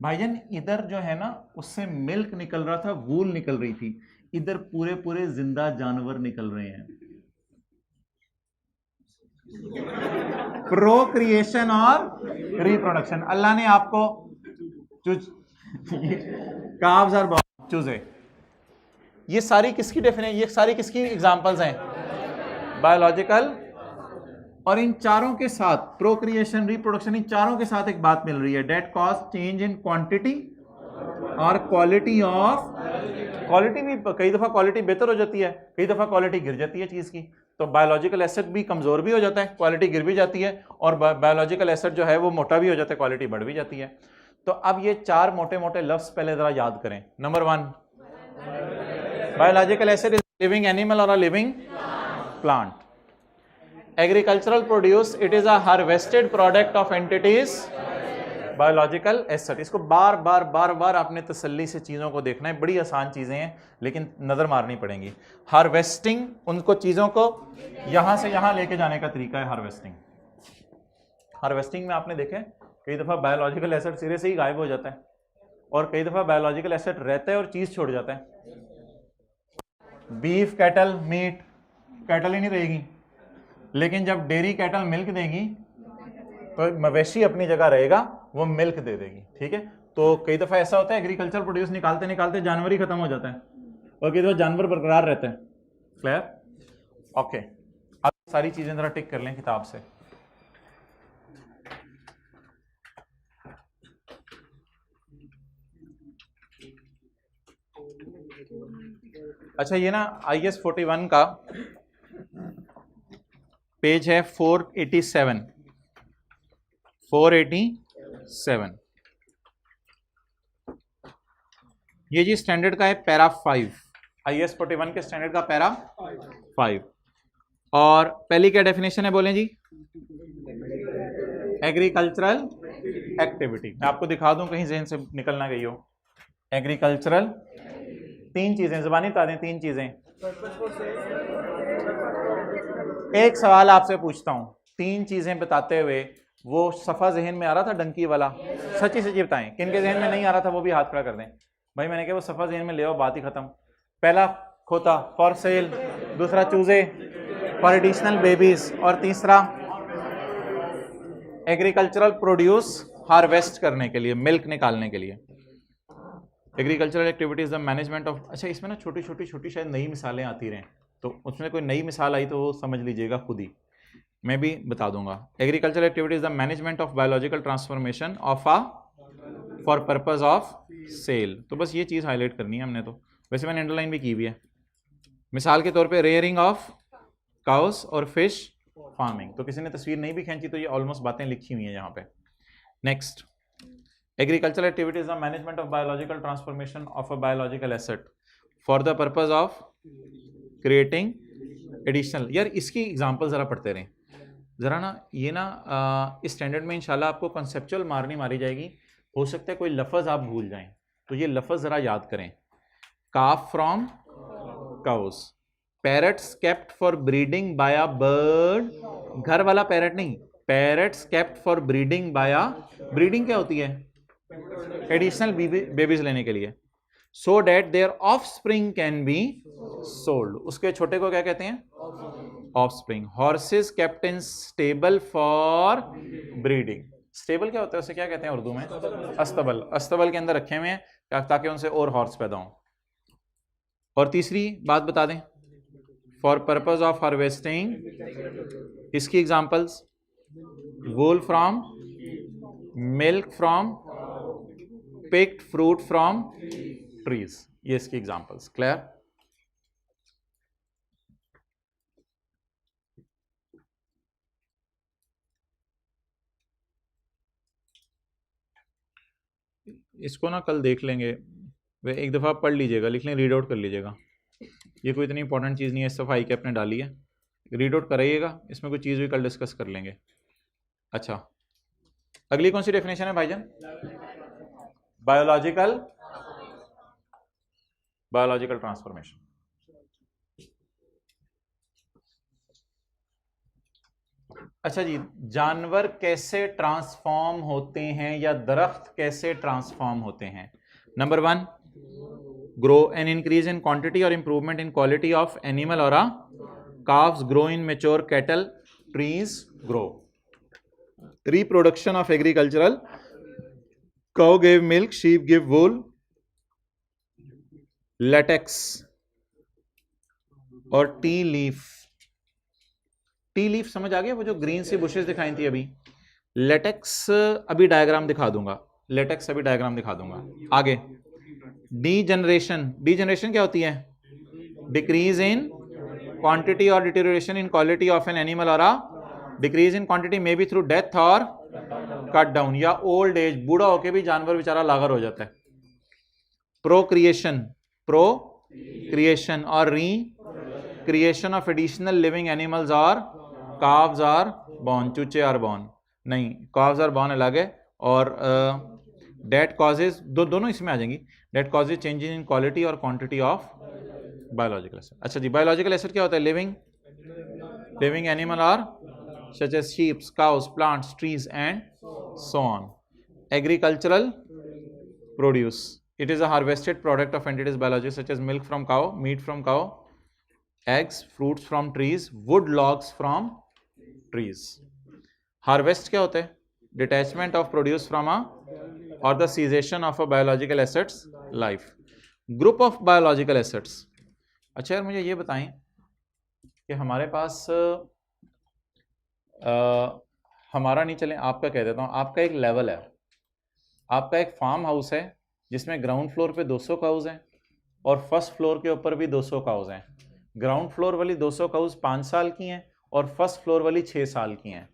भाईजान इधर जो है ना उससे मिल्क निकल रहा था, वूल निकल रही थी, इधर पूरे पूरे जिंदा जानवर निकल रहे हैं। प्रोक्रिएशन और रिप्रोडक्शन। अल्लाह ने आपको काव्स और चूजे, ये सारी किसकी डेफिनेशन, ये सारी किसकी एग्जांपल्स हैं? बायोलॉजिकल। और इन चारों के साथ, प्रोक्रिएशन, रिप्रोडक्शन, इन चारों के साथ एक बात मिल रही है, that cause change in quantity और क्वालिटी ऑफ। क्वालिटी भी कई दफा क्वालिटी बेहतर हो जाती है, कई दफा क्वालिटी गिर जाती है चीज की। तो बायोलॉजिकल एसेट भी कमजोर भी हो जाता है, क्वालिटी गिर भी जाती है, और बायोलॉजिकल एसेट जो है वो मोटा भी हो जाता है, क्वालिटी बढ़ भी जाती है। तो अब ये 4 मोटे मोटे लफ्ज पहले जरा याद करें। Number 1, biological asset is living animal और a living plant. Agricultural produce, it is a harvested product of entities biological asset. इसको बार बार बार बार आपने तसल्ली से चीज़ों को देखना है, बड़ी आसान चीज़ें हैं लेकिन नज़र मारनी पड़ेंगी। हार्वेस्टिंग, उनको चीज़ों को यहाँ से यहाँ लेके जाने का तरीका है हार्वेस्टिंग। हार्वेस्टिंग में आपने देखे कई दफ़ा बायोलॉजिकल एसेट सिरे से ही गायब हो जाता है और कई दफ़ा बायोलॉजिकल एसेट रहता है और चीज़ छोड़ जाता है। बीफ, कैटल, मीट, कैटल ही नहीं रहेगी, लेकिन जब डेयरी कैटल मिल्क देगी तो मवेशी अपनी जगह रहेगा, वो मिल्क दे देगी। ठीक है, तो कई दफ़ा ऐसा होता है एग्रीकल्चर प्रोड्यूस निकालते निकालते जानवर ही खत्म हो जाता है और कई दफ़ा जानवर बरकरार रहते हैं। क्लियर? ओके, अब सारी चीज़ें ज़रा टिक कर लें किताब से। अच्छा, ये ना IS 41 का पेज है 487। 487 ये जी स्टैंडर्ड का है, पैरा 5, IS 41 के स्टैंडर्ड का पैरा 5। और पहली क्या डेफिनेशन है बोलें जी? Agricultural activity. मैं आपको दिखा दूं कहीं ज़हन से निकल ना गई हो। एग्रीकल्चरल, तीन चीजें ज़बानी बता दें, तीन चीजें। एक सवाल आपसे पूछता हूं, तीन चीजें बताते हुए वो सफ़ा जहन में आ रहा था डंकी वाला? सच्ची सच्ची बताएं, किन के जहन में नहीं आ रहा था वो भी हाथ खड़ा कर दें। भाई मैंने कहा वो सफ़ा जहन में ले आओ, बात ही खत्म। पहला खोता फॉर सेल, दूसरा चूजे फॉर एडिशनल बेबीज, और तीसरा एग्रीकल्चरल प्रोड्यूस हार्वेस्ट करने के लिए, मिल्क निकालने के लिए। Agricultural activities the management of, अच्छा इसमें ना छोटी छोटी शायद नई मिसालें आती रहें, तो उसमें कोई नई मिसाल आई तो वो समझ लीजिएगा खुद ही, मैं भी बता दूंगा। Agricultural activities the management of biological transformation of a for purpose of sale. तो बस ये चीज़ हाईलाइट करनी है हमने, तो वैसे मैंने अंडरलाइन भी की हुई है। मिसाल के तौर पे रेयरिंग ऑफ काउस और फिश फार्मिंग, तो किसी ने तस्वीर नहीं भी खींची तो ये ऑलमोस्ट बातें लिखी हुई हैं यहाँ पे। Next, agricultural activities the management of biological transformation of a biological asset for the purpose of creating additional. यार इसकी एग्जांपल ज़रा पढ़ते रहें ज़रा ना, ये ना इस स्टैंडर्ड में इंशाल्लाह आपको कॉन्सेप्चुअल मारी जाएगी। हो सकता है कोई लफ्ज़ आप भूल जाएं, तो ये लफ्ज़ ज़रा याद करें। Calf from cows, parrots kept for breeding by a bird, घर वाला पैरट नहीं, parrots kept for breeding by a, breeding क्या होती है? एडिशनल बेबीज लेने के लिए, so that their offspring can be sold, उसके छोटे को क्या कहते हैं? Offspring. Horses kept in stable for breeding, stable क्या होता है, उसे क्या कहते हैं उर्दू में? अस्तबल, अस्तबल के अंदर रखे हुए हैं ताकि उनसे और हॉर्स पैदा हों। और तीसरी बात बता दें, फॉर पर्पज ऑफ हार्वेस्टिंग, इसकी examples wool from, milk from, picked fruit from trees, ये इसकी एग्जांपल्स। क्लियर? इसको ना कल देख लेंगे, वे एक दफ़ा पढ़ लीजिएगा, लिख लें, रीड आउट कर लीजिएगा। ये कोई इतनी इंपॉर्टेंट चीज़ नहीं है, इस दफ़ा के आपने डाली है, रीड आउट कराइएगा, इसमें कोई चीज़ भी कल डिस्कस कर लेंगे। अच्छा, अगली कौन सी डेफिनेशन है भाईजान? Biological transformation. अच्छा जी, जानवर कैसे ट्रांसफॉर्म होते हैं या दरख्त कैसे ट्रांसफॉर्म होते हैं? Number 1, grow and increase in quantity और improvement in quality of animal और calves grow in mature cattle, trees grow. Reproduction of agricultural, cow gave milk, sheep give wool, latex और टी लीफ। टी लीफ समझ आ गया, वो जो green सी bushes दिखाई थी अभी। लेटेक्स अभी डायग्राम दिखा दूंगा, लेटेक्स अभी डायग्राम दिखा दूंगा। आगे, डीजनरेशन, डीजनरेशन क्या होती है? डिक्रीज इन क्वांटिटी और deterioration in quality of an animal और decrease in quantity may be through death और कट डाउन या ओल्ड एज, बूढ़ा होके भी जानवर बेचारा लागर हो जाता है। प्रोक्रिएशन, प्रोक्रिएशन और recreation of additional living animals और calves आर born, चूचे आर born नहीं, calves आर born अलग है, और डेट कॉजेज दोनों इसमें आ जाएंगी। That causes changing in quality और क्वांटिटी ऑफ बायोलॉजिकल एसिड। अच्छा जी, बायोलॉजिकल एसिड क्या होता है? लिविंग एनिमल और such as sheep, cows, plants, trees and so on. Agricultural produce, it is a harvested product of entities biology such as milk from cow, meat from cow, eggs, fruits from trees, wood logs from trees. Harvest क्या होता है? Detachment of produce from a or the cessation of a biological asset's life. Group of biological assets. अच्छा यार मुझे ये बताएं कि हमारे पास हमारा नहीं चले, आपका कह देता हूँ, आपका एक लेवल है, आपका एक फार्म हाउस है जिसमें ग्राउंड फ्लोर पे 200 काउज हैं और फर्स्ट फ्लोर के ऊपर भी 200 काउज हैं। ग्राउंड फ्लोर वाली 200 काउज 5 साल की हैं और फर्स्ट फ्लोर वाली 6 साल की हैं।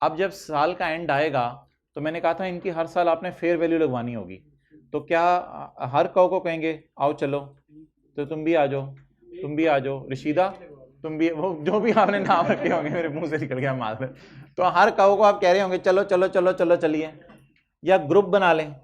अब जब साल का एंड आएगा तो मैंने कहा था इनकी हर साल आपने फेयर वैल्यू लगवानी होगी, तो क्या हर काउ को कहेंगे आओ चलो, तो तुम भी आ जाओ, तुम भी आ जाओ, रशीदा तुम भी, वो जो भी आपने नाम रखे होंगे, मेरे मुंह से निकल गया माल, तो हर काउ को आप कह रहे होंगे चलो चलो चलो चलो चलिए, या ग्रुप बना लें,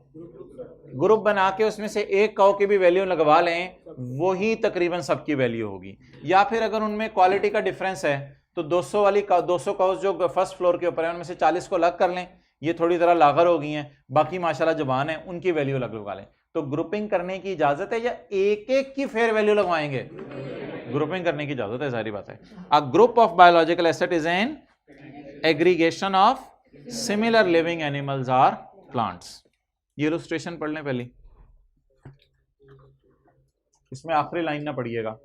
ग्रुप बना के उसमें से एक काउ की भी वैल्यू लगवा लें, वही तकरीबन सबकी वैल्यू होगी। या फिर अगर उनमें क्वालिटी का डिफरेंस है तो 200 वाली 200 काउस जो फर्स्ट फ्लोर के ऊपर है उनमें से 40 को अलग कर लें, ये थोड़ी तरह लागर हो गई हैं, बाकी माशाल्लाह जवान है, उनकी वैल्यू अलग लगवा लें। तो ग्रुपिंग करने की इजाजत है या एक एक की फेयर वैल्यू लगवाएंगे? ग्रुपिंग करने की इजाजत है, सारी बात है। A group of biological asset is an aggregation of similar living animals or plants. ये इलस्ट्रेशन पढ़ लें पहले, इसमें आखिरी लाइन ना पढ़िएगा।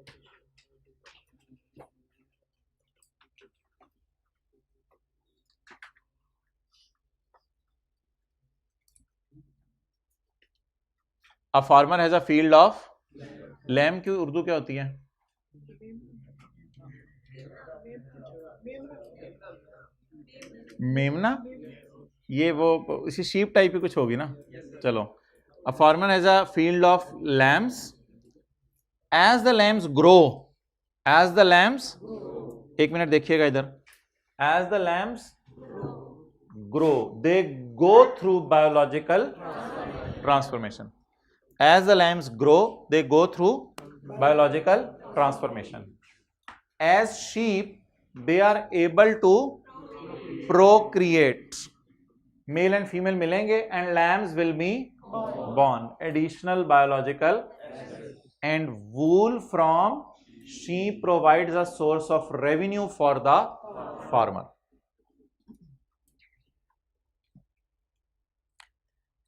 A farmer has a field of lamb की उर्दू क्या होती है? मेमना, ये वो इसी शीप टाइप की कुछ होगी ना। चलो, a farmer has a field of lambs, as the lambs grow, as the lambs, एक मिनट देखिएगा इधर, as the lambs grow they go through biological transformation. As the lambs grow, they go through biological transformation. As sheep, they are able to procreate. Male and female मिलेंगे and lambs will be born. Additional biological and wool from sheep provides a source of revenue for the farmer.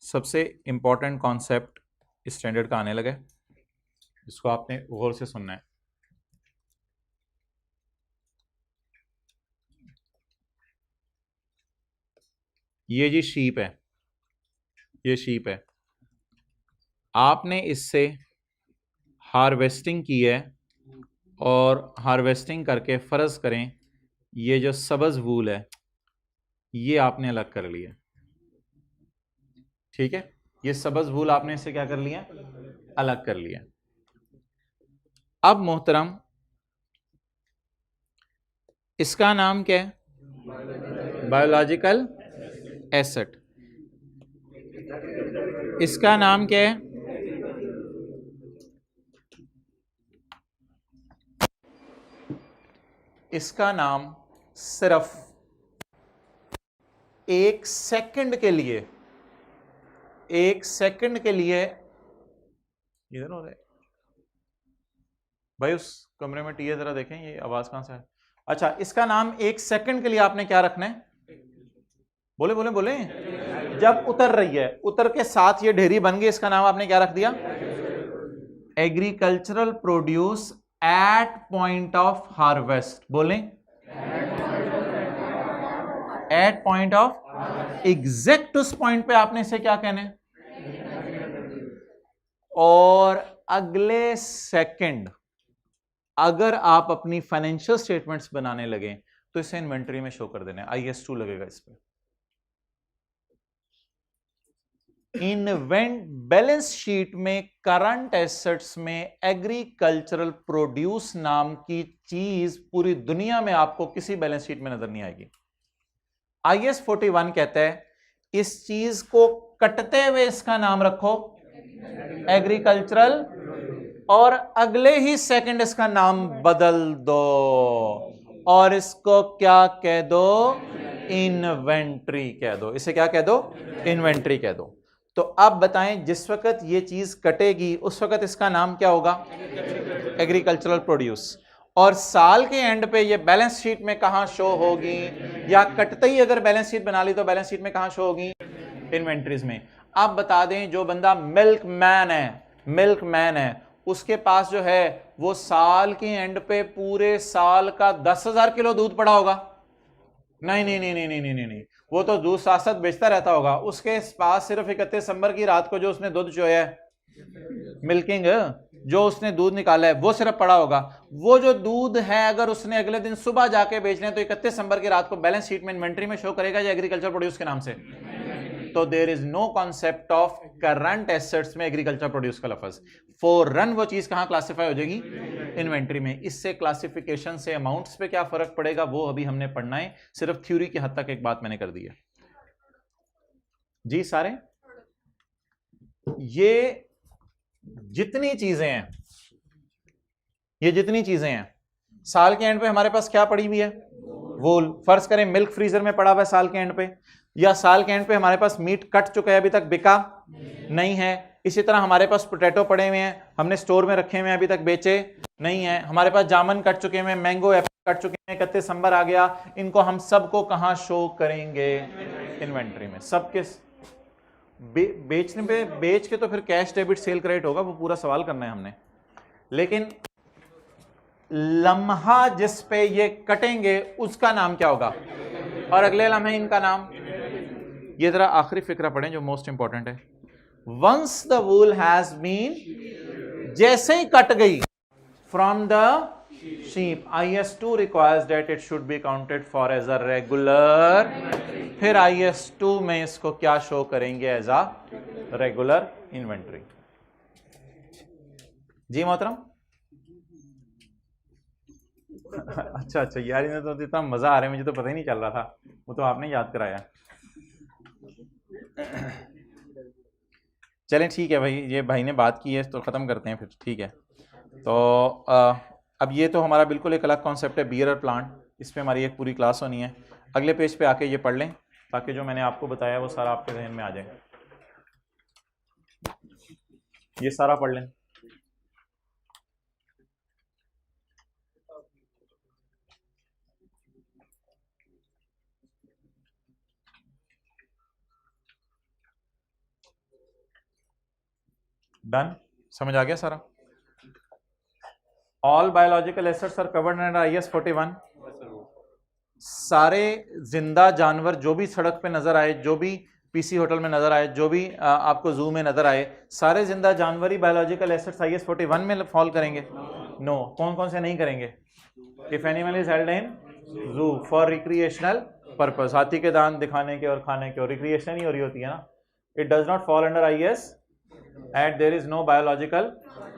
सबसे important concept standard का आने लगे, इसको आपने गौर से सुनना है। ये जी शीप है, ये शीप है, आपने इससे हार्वेस्टिंग की है और हार्वेस्टिंग करके फर्ज करें ये जो सब्ज वूल है ये आपने अलग कर लिया, ठीक है, ये सब्ज वूल आपने इससे क्या कर लिया? अलग कर लिया। अब मोहतरम इसका नाम क्या है? Biological asset. इसका नाम क्या है? इसका नाम सिर्फ एक सेकंड के लिए, एक सेकंड के लिए, इधर हो रहा है भाई, उस कमरे में टीए जरा देखें ये आवाज कहां से है। अच्छा, इसका नाम एक सेकंड के लिए आपने क्या रखना है? बोले बोले बोले, जब उतर रही है, उतर के साथ ये ढेरी बन गई, इसका नाम आपने क्या रख दिया? Agricultural produce at point of harvest. बोले एट पॉइंट ऑफ, एग्जैक्ट उस पॉइंट पे आपने इसे क्या कहना है? और अगले सेकंड अगर आप अपनी फाइनेंशियल स्टेटमेंट्स बनाने लगे तो इसे इन्वेंटरी में शो कर देना है, IS2 लगेगा इस पे। इन्वेंट बैलेंस शीट में करंट एसेट्स में एग्रीकल्चरल प्रोड्यूस नाम की चीज पूरी दुनिया में आपको किसी बैलेंस शीट में नजर नहीं आएगी। IS 41 कहता है इस चीज को कटते हुए इसका नाम रखो एग्रीकल्चरल, और अगले ही सेकंड इसका नाम बदल दो और इसको क्या कह दो? इन्वेंट्री कह दो। इसे क्या कह दो? इन्वेंट्री कह दो। तो अब बताएं, जिस वक्त ये चीज कटेगी उस वक्त इसका नाम क्या होगा? Agricultural produce. और साल के एंड पे ये बैलेंस शीट में कहां शो होगी? या कटते ही अगर बैलेंस शीट बना ली तो बैलेंस शीट में कहां शो होगी? इन्वेंट्रीज में। अब बता दें, जो बंदा मिल्क मैन है, मिल्क मैन है, उसके पास जो है वो साल के एंड पे पूरे साल का 10,000 किलो दूध पड़ा होगा? नहीं नहीं नहीं नहीं नहीं नहीं नहीं, वो तो दूध साथ साथ बेचता रहता होगा। उसके पास सिर्फ 31 दिसंबर की रात को जो उसने दूध चोया है, मिल्किंग, जो उसने दूध निकाला है वो सिर्फ पड़ा होगा। वो जो दूध है अगर उसने अगले दिन सुबह जाके बेचने तो 31 दिसंबर की रात को बैलेंस शीट में इन्वेंट्री में शो करेगा या एग्रीकल्चर प्रोड्यूस के नाम से? तो there is no concept of current assets में एग्रीकल्चर प्रोड्यूस का लफ्ज। फॉर रन वो चीज कहां क्लासिफाई हो जाएगी? इन्वेंट्री में। इससे क्लासिफिकेशन से अमाउंट्स पे क्या फर्क पड़ेगा वो अभी हमने पढ़ना है, सिर्फ थ्योरी की हद तक एक बात मैंने कर दी है जी। सारे ये जितनी चीजें हैं, ये जितनी चीजें हैं, साल के एंड पे हमारे पास क्या पड़ी हुई है? वूल। फर्ज करें मिल्क फ्रीजर में पड़ा हुआ है साल के एंड पे, या साल के एंड पे हमारे पास मीट कट चुका है, अभी तक बिका नहीं है। इसी तरह हमारे पास पोटैटो पड़े हुए हैं, हमने स्टोर में रखे हुए हैं, अभी तक बेचे नहीं है। हमारे पास जामुन कट चुके हैं, मैंगो एप्पल कट चुके हैं, 31 दिसंबर आ गया। इनको हम सबको कहां शो करेंगे? इन्वेंट्री में। सबके बेचने पे, बेच के तो फिर कैश डेबिट सेल क्रेडिट होगा, वो पूरा सवाल करना है हमने। लेकिन लम्हा जिस पे ये कटेंगे उसका नाम क्या होगा, और अगले लम्हे इनका नाम। ये जरा आखिरी फिक्रा पढ़ें जो मोस्ट इंपॉर्टेंट है। Once the wool has been, जैसे ही कट गई, from the sheep, IS2 requires that it should be counted for as a regular. फिर IS2 में इसको क्या शो करेंगे? As a regular inventory. जी मोहतरम। अच्छा अच्छा यार, इन्हें तो इतना मजा आ रहा है, मुझे तो पता ही नहीं चल रहा था, वो तो आपने याद कराया। चलें ठीक है भाई, ये भाई ने बात की है तो ख़त्म करते हैं फिर, ठीक है। तो अब ये तो हमारा बिल्कुल एक अलग कॉन्सेप्ट है, बियर और प्लांट, इस पर हमारी एक पूरी क्लास होनी है। अगले पेज पे आके ये पढ़ लें ताकि जो मैंने आपको बताया वो सारा आपके जहन में आ जाए। ये सारा पढ़ लें। डन, समझ आ गया सारा? All biological assets are covered under IS 41। सारे जिंदा जानवर जो भी सड़क पे नजर आए, जो भी PC होटल में नजर आए, जो भी आपको जू में नजर आए, सारे जिंदा जानवर ही बायोलॉजिकल एसेट्स IS 41 में फॉल करेंगे? नो। कौन कौन से नहीं करेंगे? If animal is held in जू फॉर रिक्रिएशनल पर्पस, हाथी के दांत दिखाने के और खाने के, और रिक्रिएशन ही हो रही होती है ना, it does not fall under IS and there is no biological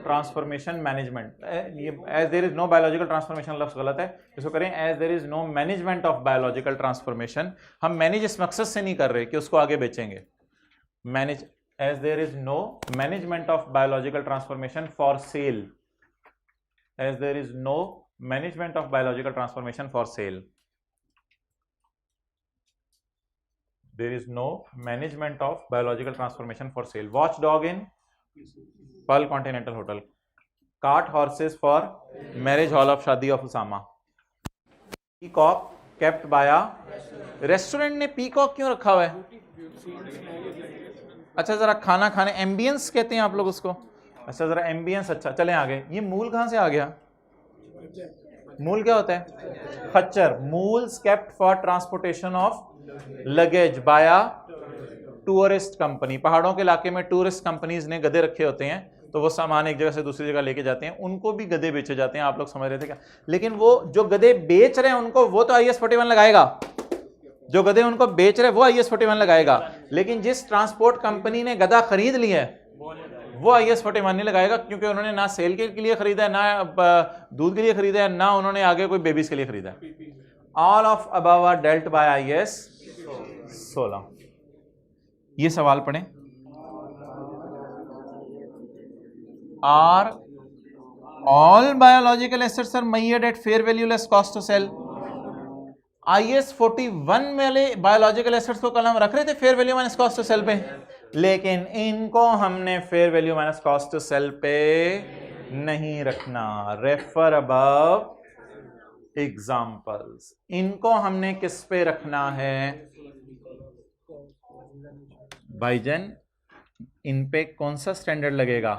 transformation management. As there is no biological transformation लफ्ज गलत है, इसको करें as there is no management of biological transformation. हम मैनेज इस मकसद से नहीं कर रहे कि उसको आगे बेचेंगे। Manage, as there is no management of biological transformation for sale, as there is no management of biological transformation for sale, there is no management of biological transformation for sale. Watchdog in Pearl Continental Hotel. Cart horses for marriage hall of शादी of Usama. Peacock kept by a restaurant। ने peacock क्यों रखा हुआ है? अच्छा जरा खाना खाने, एम्बियंस कहते हैं आप लोग उसको। अच्छा जरा एम्बियंस, अच्छा चलें आगे। ये मूल कहां से आ गया? मूल क्या होता है? खच्चर। Mules kept for transportation of luggage by tourist company. पहाड़ों के इलाके में टूरिस्ट कंपनीज ने गधे रखे होते हैं, तो वो सामान एक जगह से दूसरी जगह लेके जाते हैं, उनको भी गधे बेचे जाते हैं। आप लोग समझ रहे थे क्या? लेकिन वो जो गधे बेच रहे हैं उनको, वो तो IS 41 लगाएगा। जो गधे उनको बेच रहे वो IS 41 लगाएगा, लेकिन जिस ट्रांसपोर्ट कंपनी ने गधा खरीद लिया है वो IS 41 नहीं लगाएगा, क्योंकि उन्होंने ना सेल के लिए खरीदा है, ना दूध के लिए खरीदा है, ना उन्होंने आगे कोई बेबीज के लिए खरीदा है। All of above are dealt by IS 16। ये सवाल पढ़ें। Are all biological assets are measured at fair value less cost to sale. IS 41 वाले बायोलॉजिकल एसेट्स को कल हम रख रहे थे fair value minus cost to cell पे, लेकिन इनको हमने fair value minus cost to cell पे नहीं रखना। Refer above examples. इनको हमने किस पे रखना है भाईजान? इन पे कौन सा स्टैंडर्ड लगेगा?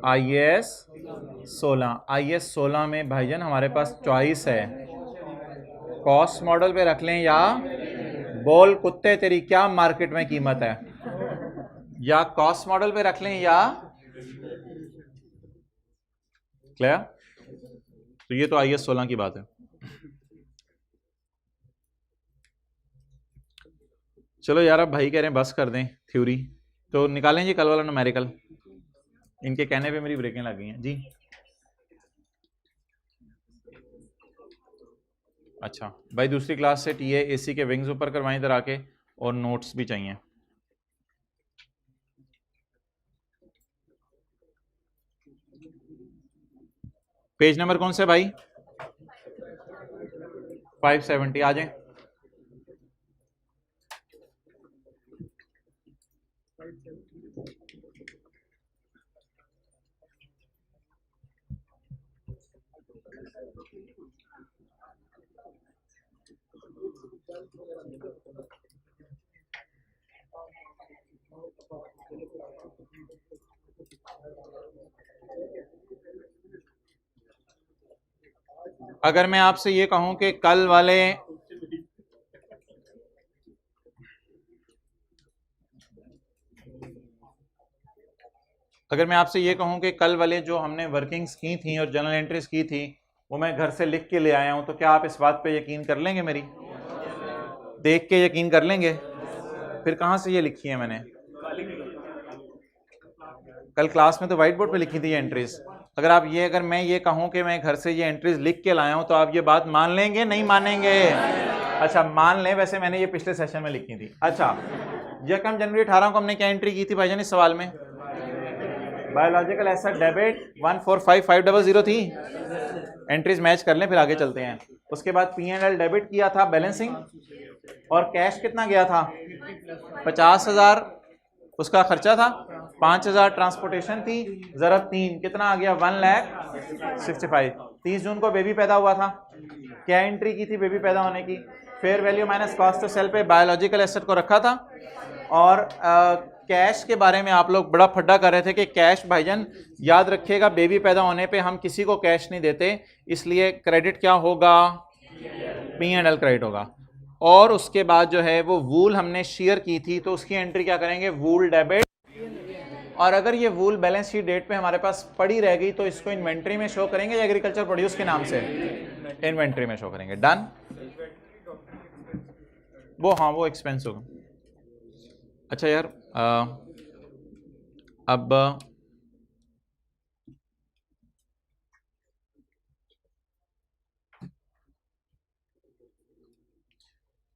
IS 16। IS 16 में भाईजान हमारे पास चॉइस है, कॉस्ट मॉडल पे रख लें, या बोल कुत्ते तेरी क्या मार्केट में कीमत है, या कॉस्ट मॉडल पे रख लें, या क्लियर? तो ये तो IS 16 की बात है। चलो यार, अब भाई कह रहे हैं बस कर दें थ्योरी, तो निकालें जी कल वाला न्यूमेरिकल। इनके कहने पे मेरी ब्रेकें लग गई हैं जी। अच्छा भाई, दूसरी क्लास से TA AC के विंग्स ऊपर करवाएं इधर आके, और नोट्स भी चाहिए। पेज नंबर कौन से भाई? 570। आ जाए। अगर मैं आपसे ये कहूं कि कल वाले कल वाले जो हमने वर्किंग्स की थी और जर्नल एंट्रीज की थी वो मैं घर से लिख के ले आया हूं, तो क्या आप इस बात पे यकीन कर लेंगे? मेरी देख के यकीन कर लेंगे? फिर कहां से ये लिखी है मैंने? कल क्लास में तो व्हाइट बोर्ड पे लिखी थी ये एंट्रीज। अगर मैं ये कहूं कि मैं घर से ये एंट्रीज लिख के लाया हूं, तो आप ये बात मान लेंगे नहीं मानेंगे? अच्छा मान लें, वैसे मैंने ये पिछले सेशन में लिखी थी। अच्छा, यकम जनवरी 18 को हमने क्या एंट्री की थी भाईजान इस सवाल में? बायोलॉजिकल एसेट डेबिट 145500 थी। एंट्रीज मैच कर लें फिर आगे चलते हैं। उसके बाद P&L डेबिट किया था बैलेंसिंग, और कैश कितना गया था? 50,000 उसका खर्चा था, 5,000 ट्रांसपोर्टेशन थी, ज़रब 3 कितना आ गया? 1,65,000। 30 जून को बेबी पैदा हुआ था, क्या एंट्री की थी बेबी पैदा होने की? Fair value minus cost of cell पे बायोलॉजिकल एसेट को रखा था। और कैश के बारे में आप लोग बड़ा फड्डा कर रहे थे कि कैश भाईजान याद रखिएगा बेबी पैदा होने पे हम किसी को कैश नहीं देते, इसलिए क्रेडिट क्या होगा? P&L क्रेडिट होगा। और उसके बाद जो है वो वूल हमने शेयर की थी, तो उसकी एंट्री क्या करेंगे? वूल डेबिट। और अगर ये वूल बैलेंस शीट डेट पे हमारे पास पड़ी रह गई तो इसको इन्वेंट्री में शो करेंगे या एग्रीकल्चर प्रोड्यूस के नाम से? इन्वेंट्री में शो करेंगे। डन। वो एक्सपेंस होगा। अच्छा यार, अब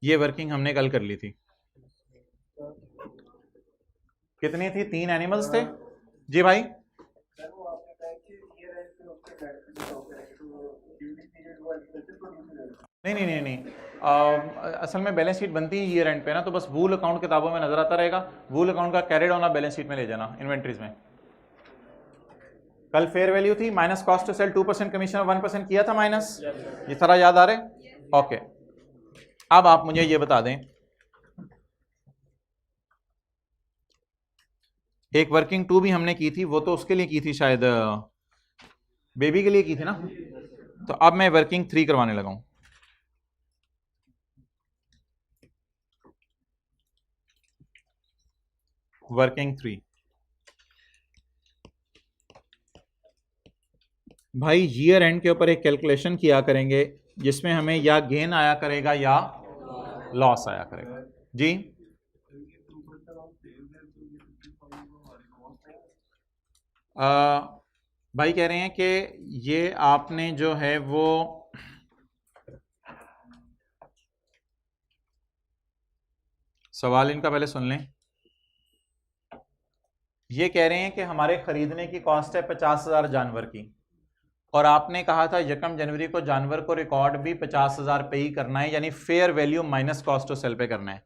ये वर्किंग हमने कल कर ली थी। कितनी थी? 3 एनिमल्स थे जी भाई। नहीं, असल में बैलेंस शीट बनती है ईयर एंड पे ना, तो बस वूल अकाउंट किताबों में नजर आता रहेगा। वूल अकाउंट का कैरिड होना बैलेंस शीट में ले जाना, इन्वेंट्रीज में। कल फेयर वैल्यू थी, minus cost to sale 2% commission और 1% किया था माइनस। ये सारा याद आ रहा है? ओके। अब आप मुझे ये बता दें, एक वर्किंग 2 भी हमने की थी, वो तो उसके लिए की थी शायद, बेबी के लिए की थी ना। तो अब मैं वर्किंग 3 करवाने लगा हूं। वर्किंग 3 भाई ईयर एंड के ऊपर एक कैलकुलेशन किया करेंगे जिसमें हमें या गेन आया करेगा या लॉस आया करेगा जी। भाई कह रहे हैं कि ये आपने जो है वो सवाल इनका पहले सुन लें। ये कह रहे हैं कि हमारे खरीदने की कॉस्ट है 50,000 जानवर की, और आपने कहा था यकम जनवरी को जानवर को रिकॉर्ड भी 50,000 पे ही करना है, यानी fair value minus cost of cell पे करना है।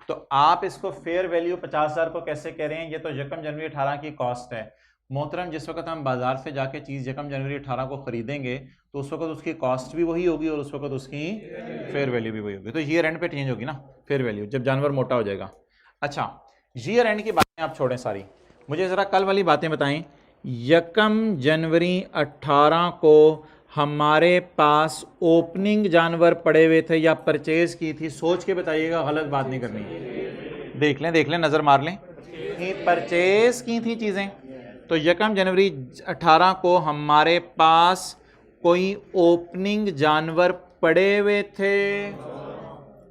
तो आप इसको फेयर वैल्यू 50,000 को कैसे कह रहे हैं? ये तो यकम जनवरी 18 की कॉस्ट है मोहतरम। जिस वक्त हम बाजार से जाके चीज़ यकम जनवरी 18 को खरीदेंगे तो उस वक्त उसकी कॉस्ट भी वही होगी और उस वक्त उसकी फेयर वैल्यू भी वही होगी। तो ईयर एंड पे चेंज होगी ना फेयर वैल्यू, जब जानवर मोटा हो जाएगा। अच्छा, ईयर एंड की बातें आप छोड़ें सारी, मुझे ज़रा कल वाली बातें बताएं। यकम जनवरी 18 को हमारे पास ओपनिंग जानवर पड़े हुए थे या परचेज की थी? सोच के बताइएगा, गलत बात नहीं करनी। देख लें, नज़र मार लें कि परचेज की थी चीज़ें। तो यकम जनवरी 18 को हमारे पास कोई ओपनिंग जानवर पड़े हुए थे?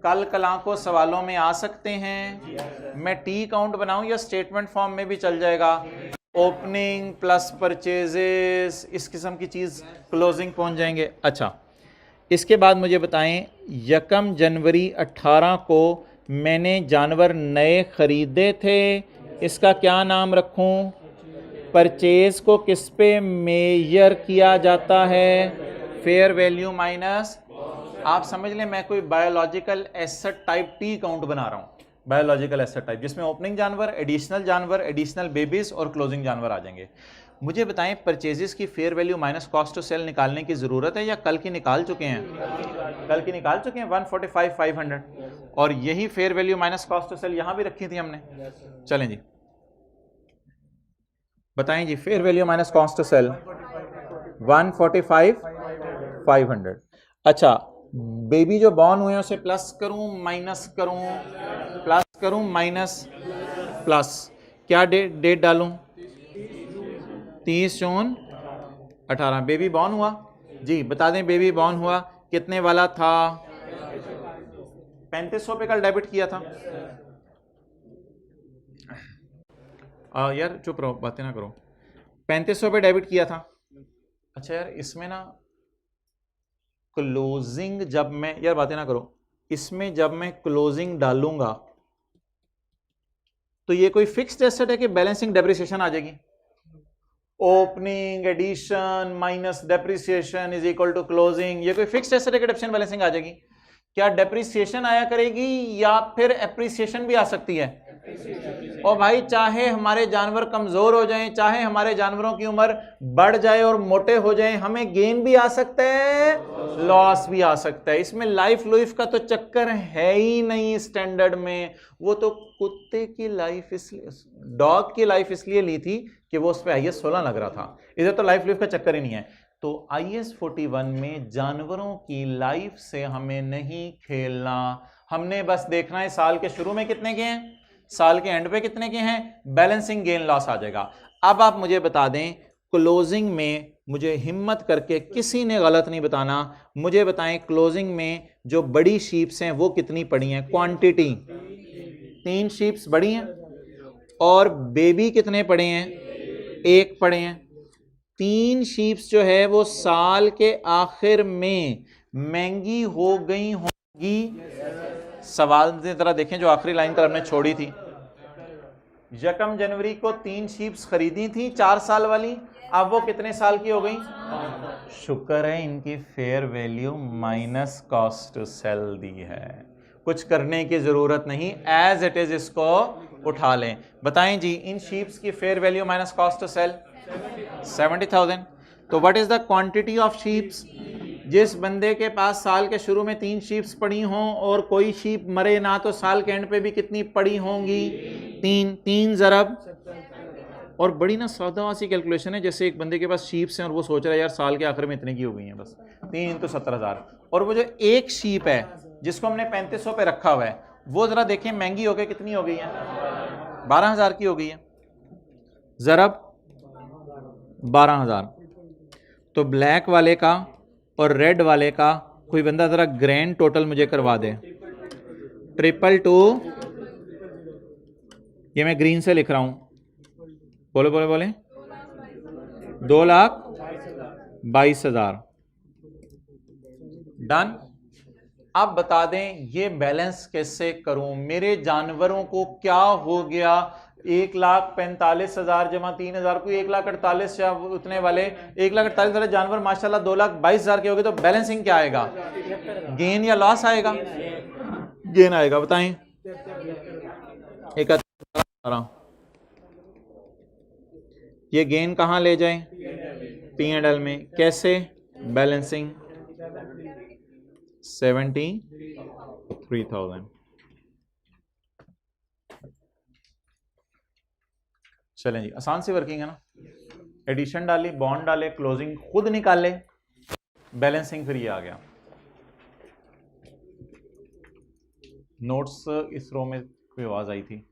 कल कला को सवालों में आ सकते हैं। मैं टी काउंट बनाऊं या स्टेटमेंट फॉर्म में भी चल जाएगा? ओपनिंग प्लस परचेजेस, इस किस्म की चीज़ क्लोजिंग पहुंच जाएंगे। अच्छा, इसके बाद मुझे बताएं, यकम जनवरी 18 को मैंने जानवर नए खरीदे थे, इसका क्या नाम रखूं? परचेज को किस पे मेजर किया जाता है? फेयर वैल्यू माइनस, आप समझ लें मैं कोई biological asset type T account बना रहा हूं, बायोलॉजिकल एसेट टाइप, जिसमें ओपनिंग जानवर, एडिशनल बेबीज और क्लोजिंग जानवर आ जाएंगे। मुझे बताएं परचेजेस की fair value minus cost to sale निकालने की जरूरत है या कल की निकाल चुके हैं? कल की निकाल चुके हैं 145 500, और यही fair value minus cost to sell यहां भी रखी थी हमने। चलें जी बताएं जी, fair value minus cost to sell 145 500। अच्छा, बेबी जो बॉर्न हुए उसे प्लस करूं माइनस करूं, प्लस करूं माइनस प्लस, क्या डेट डालूं? 30 जून 18। बेबी बॉर्न हुआ जी, बता दें बेबी बॉर्न हुआ कितने वाला था? 3500 पे कल डेबिट किया था। यार चुप रहो, बातें ना करो। 3500 पे डेबिट किया था। अच्छा यार इसमें ना क्लोजिंग जब मैं, यार बातें ना करो, इसमें जब मैं क्लोजिंग डालूंगा तो ये कोई फिक्स्ड एसेट है कि बैलेंसिंग डेप्रिसिएशन आ जाएगी? Opening addition minus depreciation is equal to closing, ये कोई फिक्स्ड एसेट है कि डेप्रिसिएशन बैलेंसिंग आ जाएगी? क्या डेप्रिसिएशन आया करेगी या फिर एप्रिसिएशन भी आ सकती है? और भाई चाहे हमारे जानवर कमजोर हो जाएं, चाहे हमारे जानवरों की उम्र बढ़ जाए और मोटे हो जाएं, हमें गेन भी आ सकता है, लॉस भी आ सकता है। इसमें लाइफ लुइफ का तो चक्कर है ही नहीं स्टैंडर्ड में। वो तो कुत्ते की लाइफ इसलिए, डॉग की लाइफ इसलिए ली थी कि वो उस पर IS 16 लग रहा था, इधर तो लाइफ लुइफ का चक्कर ही नहीं है। तो IS 41 में जानवरों की लाइफ से हमें नहीं खेलना, हमने बस देखना है साल के शुरू में कितने के हैं, साल के एंड पे कितने के हैं, बैलेंसिंग गेन लॉस आ जाएगा। अब आप मुझे बता दें क्लोजिंग में, मुझे हिम्मत करके किसी ने गलत नहीं बताना, मुझे बताएं क्लोजिंग में जो बड़ी शीप्स हैं वो कितनी पड़ी हैं? क्वांटिटी 3 शीप्स बड़ी हैं, और बेबी कितने पड़े हैं? 1 पड़े हैं। 3 शीप्स जो है वो साल के आखिर में महंगी हो गई होंगी। सवाल की तरह देखें जो आखिरी लाइन पर हमने छोड़ी थी, 1 जनवरी को 3 शीप्स खरीदी थी 4 साल वाली, अब वो कितने साल की हो गई? शुक्र है इनकी fair value minus cost to sell दी है, कुछ करने की जरूरत नहीं, एज इट इज इसको उठा लें। बताएं जी इन शीप्स की fair value minus cost to sale 70,000। तो what is the quantity of sheeps? जिस बंदे के पास साल के शुरू में 3 शीप्स पड़ी हों और कोई शीप मरे ना, तो साल के एंड पे भी कितनी पड़ी होंगी? 3 जरब, और बड़ी ना सादा सी कैलकुलेशन है, जैसे एक बंदे के पास शीप्स हैं और वो सोच रहा है यार साल के आखिर में इतने की हो गई हैं, बस 3 तो 70,000, और वो जो एक शीप है जिसको हमने 3500 पे रखा हुआ है, वो जरा देखें महंगी हो गई कितनी हो गई है? 12,000 की हो गई है, जरब 12,000। तो ब्लैक वाले का और रेड वाले का कोई बंदा जरा ग्रैंड टोटल मुझे करवा दे। 222, ये मैं ग्रीन से लिख रहा हूं, बोले बोले बोले 2,22,000 डन। अब बता दें ये बैलेंस कैसे करूं, मेरे जानवरों को क्या हो गया? 1,45,000 जमा 3,000 को 1,48,000 या उतने वाले 1,48,000 जानवर माशाल्लाह 2,22,000 के हो गए, तो बैलेंसिंग क्या आएगा? गेन या लॉस आएगा? गेन आएगा। बताएं 71। ये गेन कहां ले जाएं? P&L में। कैसे? बैलेंसिंग 73,000। चलें जी, आसान सी वर्किंग है ना, एडिशन डाली, बॉन्ड डाले, क्लोजिंग खुद निकाले, बैलेंसिंग फिर ये आ गया। नोट्स इस रो में कोई आवाज आई थी,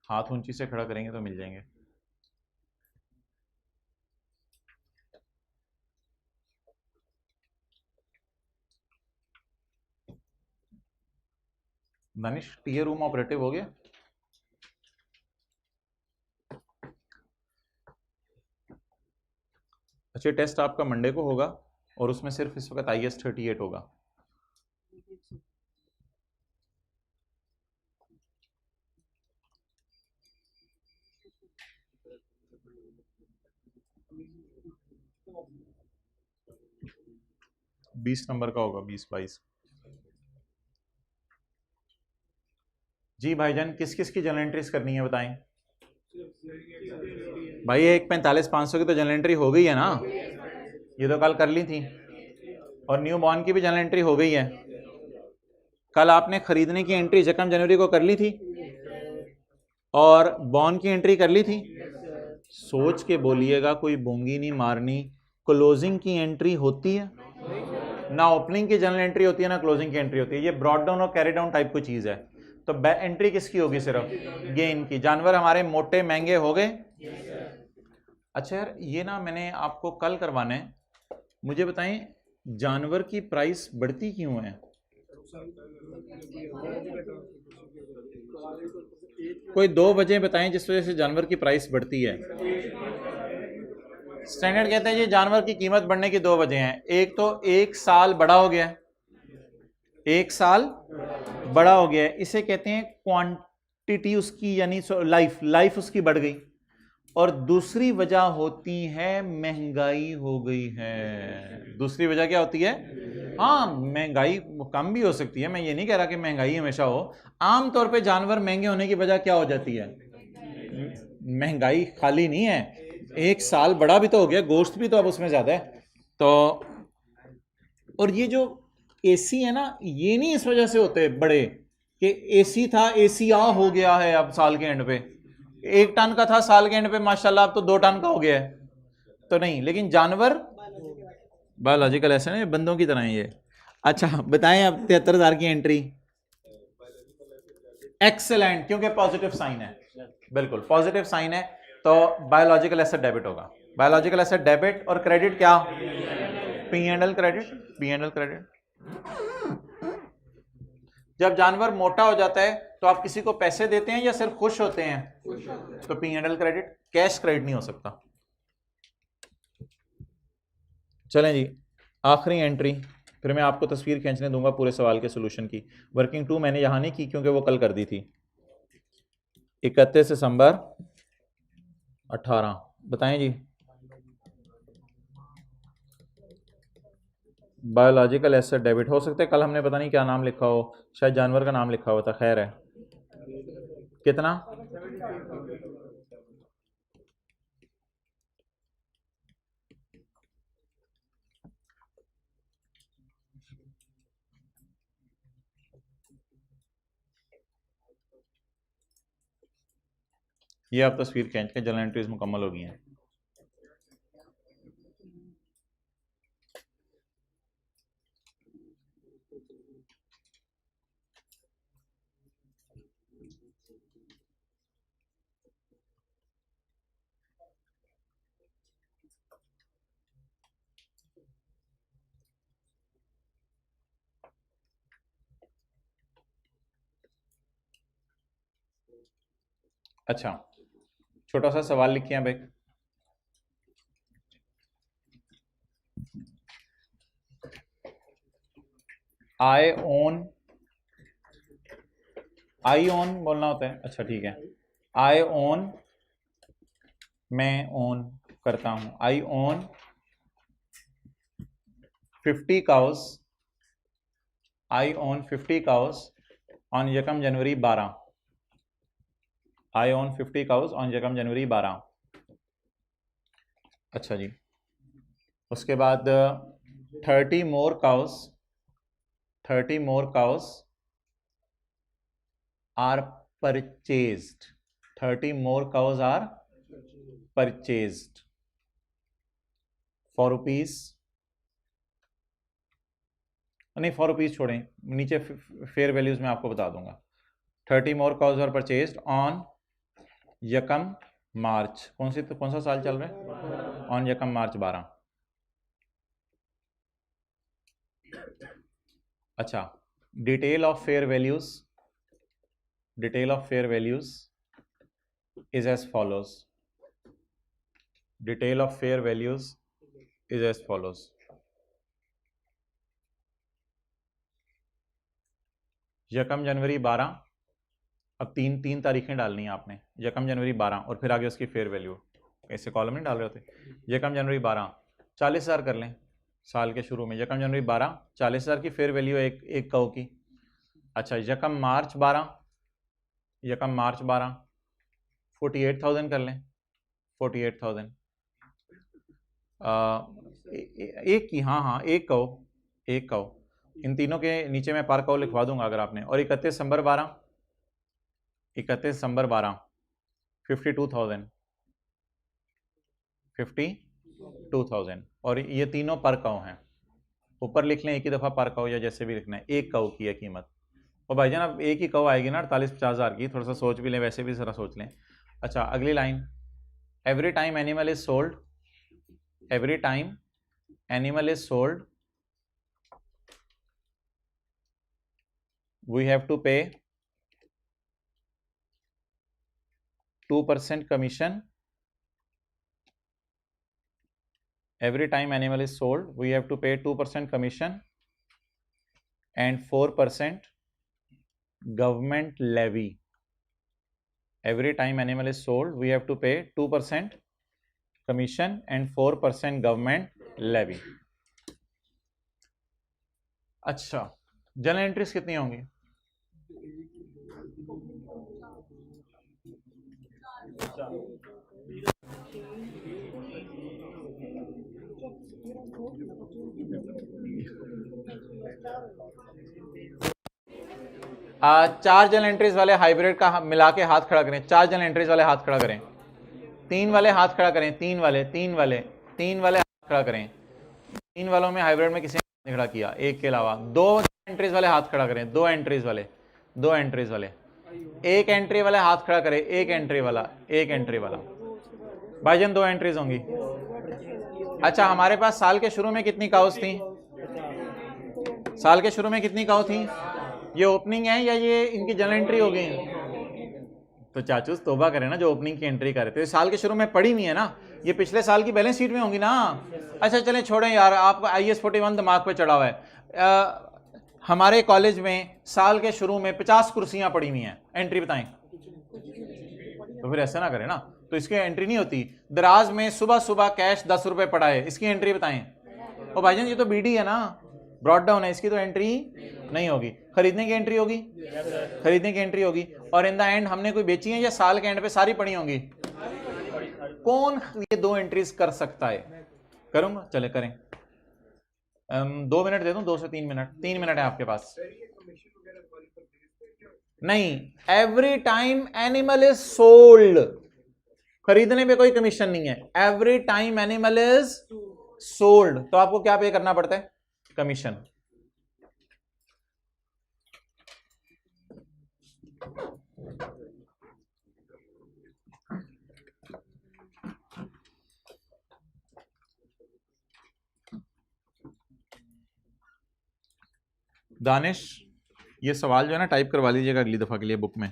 हाथ ऊंची से खड़ा करेंगे तो मिल जाएंगे। दानिश टीयर रूम ऑपरेटिव हो गया? अच्छा, टेस्ट आपका मंडे को होगा और उसमें सिर्फ इस वक्त IS 38 होगा। 20 नंबर का होगा, 20-22। जी भाईजान, किस किस की जर्नल एंट्रीज करनी है बताएं। भाई एक 45,500 की तो जर्नल एंट्री हो गई है ना, ये तो कल कर ली थी। और न्यू बॉर्न की भी जर्नल एंट्री हो गई है। कल आपने खरीदने की एंट्री 1 जनवरी को कर ली थी और बॉर्न की एंट्री कर ली थी। सोच के बोलिएगा, कोई बोंगी नहीं मारनी। क्लोजिंग की एंट्री होती है ना, ओपनिंग की जर्नल एंट्री होती है ना क्लोजिंग की एंट्री होती है। ये ब्रॉड डाउन और कैरी डाउन टाइप की चीज है। तो एंट्री किसकी होगी? सिर्फ गेन की। जानवर हमारे मोटे महंगे हो गए। अच्छा यार, ये ना मैंने आपको कल करवाना है। मुझे बताएं, जानवर की प्राइस बढ़ती क्यों है? कोई 2 वजह बताएं जिस वजह से जानवर की प्राइस बढ़ती है। स्टैंडर्ड कहते हैं जी जानवर की कीमत बढ़ने की 2 वजह हैं। एक तो 1 साल बड़ा हो गया, 1 साल बड़ा हो गया है, इसे कहते हैं क्वांटिटी उसकी, यानी लाइफ उसकी बढ़ गई। और दूसरी वजह होती है महंगाई हो गई है। दूसरी वजह क्या होती है? हाँ, महंगाई कम भी हो सकती है, मैं ये नहीं कह रहा कि महंगाई हमेशा हो। आमतौर पे जानवर महंगे होने की वजह क्या हो जाती है? महंगाई खाली नहीं है, 1 साल बड़ा भी तो हो गया, गोश्त भी तो अब उसमें ज्यादा है। तो और ये जो एसी है ना, ये नहीं इस वजह से होते बड़े कि एसी था, एसी आ हो गया है अब साल के एंड पे, 1 टन का था साल के एंड पे माशाल्लाह अब तो 2 टन का हो गया है। तो नहीं, लेकिन जानवर बायोलॉजिकल ऐसे ना, बंदों की तरह ये। अच्छा बताएं, अब 73,000 की एंट्री। एक्सेलेंट, क्योंकि पॉजिटिव साइन है। बिल्कुल पॉजिटिव साइन है, तो बायोलॉजिकल एसेट डेबिट होगा। बायोलॉजिकल एसेट डेबिट और क्रेडिट क्या? P&L credit. P&L credit. जब जानवर मोटा हो जाता है तो आप किसी को पैसे देते हैं या सिर्फ खुश होते हैं? तो P&L क्रेडिट, कैश क्रेडिट नहीं हो सकता। चलें जी, आखिरी एंट्री, फिर मैं आपको तस्वीर खींचने दूंगा पूरे सवाल के सोल्यूशन की। वर्किंग 2 मैंने यहां नहीं की क्योंकि वो कल कर दी थी। 31 दिसंबर 18, बताएं जी। बायोलॉजिकल एसेट डेबिट हो सकते हैं, कल हमने पता नहीं क्या नाम लिखा हो, शायद जानवर का नाम लिखा हुआ था, खैर है। कितना? ये आप तस्वीर खींच के, जर्नल एंट्रीज मुकम्मल हो गई हैं। अच्छा, छोटा सा सवाल लिखिए भाई। आई ओन बोलना होता है, अच्छा ठीक है। आई ओन, मैं ओन करता हूं, I own 50 cows, I own 50 cows on यकम जनवरी 12। आई ओन 50 काउस ऑन यकम जनवरी 12। अच्छा जी, उसके बाद 30 more cows, 30 more cows are purchased, 30 more cows are purchased for rupees, नहीं फॉर रुपीज छोड़ें, नीचे फेयर वैल्यूज में आपको बता दूंगा। 30 more cows are purchased on यकम मार्च, कौन सा साल चल रहा है? ऑन यकम मार्च 12। अच्छा, detail of fair values, detail of fair values is as follows, detail of fair values is as follows। यकम जनवरी 12, अब तीन तारीखें डालनी है आपने, यकम जनवरी 12 और फिर आगे उसकी फेयर वैल्यू, ऐसे कॉलम नहीं डाल रहे होते। यकम जनवरी 12, 40,000 कर लें, साल के शुरू में यकम जनवरी 12, 40,000 की फेयर वैल्यू एक कौ की। अच्छा यकम मार्च 12, यकम मार्च 12 48,000 कर लें, 48,000 एक की, हाँ एक कौ, एक कौ। इन तीनों के नीचे मैं पर कौ लिखवा दूंगा अगर आपने। और 31 दिसंबर 12, 31 दिसंबर 12 52,000, 52,000। और ये तीनों पर कौ हैं, ऊपर लिख लें एक ही दफ़ा पर कौ या जैसे भी लिखना है, एक कौ की है कीमत। और भाईजान अब एक ही कौ आएगी ना 48-50 हज़ार की, थोड़ा सा सोच भी लें, वैसे भी ज़रा सोच लें। अच्छा अगली लाइन, every time animal is sold, every time animal is sold we have to pay 2% commission. Every time animal is sold, we have to pay 2% commission and 4% government levy. Every time animal is sold, we have to pay 2% commission and 4% government levy. अच्छा, general entries कितनी होंगी? चार general entries वाले hybrid का मिला के हाथ खड़ा करें। चार जनरल एंट्रीज वाले हाथ खड़ा करें। तीन वाले हाथ खड़ा करें। तीन वाले हाथ खड़ा करें। तीन वालों में हाइब्रिड में किसी ने खड़ा किया एक के अलावा। दो एंट्रीज वाले हाथ खड़ा करें। दो एंट्रीज वाले एक एंट्री वाले हाथ खड़ा करें। एक एंट्री वाला भाईजान दो एंट्रीज होंगी। अच्छा हमारे पास साल के शुरू में कितनी काउस थी? साल के शुरू में कितनी काउ थी? ये ओपनिंग है या ये इनकी जनरल एंट्री हो गई? तो चाचू तौबा करें ना, जो ओपनिंग की एंट्री करे तो साल के शुरू में पड़ी नहीं है ना, ये पिछले साल की बैलेंस शीट में होंगी ना। अच्छा चलें छोड़ें यार, आपका IAS 41 दिमाग पे चढ़ा हुआ है। हमारे कॉलेज में साल के शुरू में 50 कुर्सियां पड़ी हुई हैं, एंट्री बताएं। तो फिर ऐसा ना करें ना, तो इसकी एंट्री नहीं होती। दराज में सुबह सुबह कैश 10 रुपए पड़ा है, इसकी एंट्री बताएं। और भाईजान ये तो BD है ना, ब्रॉड डाउन है, इसकी तो एंट्री नहीं होगी। खरीदने की एंट्री होगी, खरीदने की एंट्री होगी। और इन द एंड हमने कोई बेची है या साल के एंड पे सारी पड़ी होंगी? कौन ये दो एंट्रीज कर सकता है? करूंगा, चले करें। 2 मिनट दे दूं, 2 से 3 मिनट। 3 मिनट है आपके पास। नहीं, every time animal is sold, खरीदने पे कोई कमीशन नहीं है। Every time animal is sold, तो आपको क्या पे करना पड़ता है? कमीशन। दानिश ये सवाल जो है ना टाइप करवा लीजिएगा अगली दफा के लिए बुक में।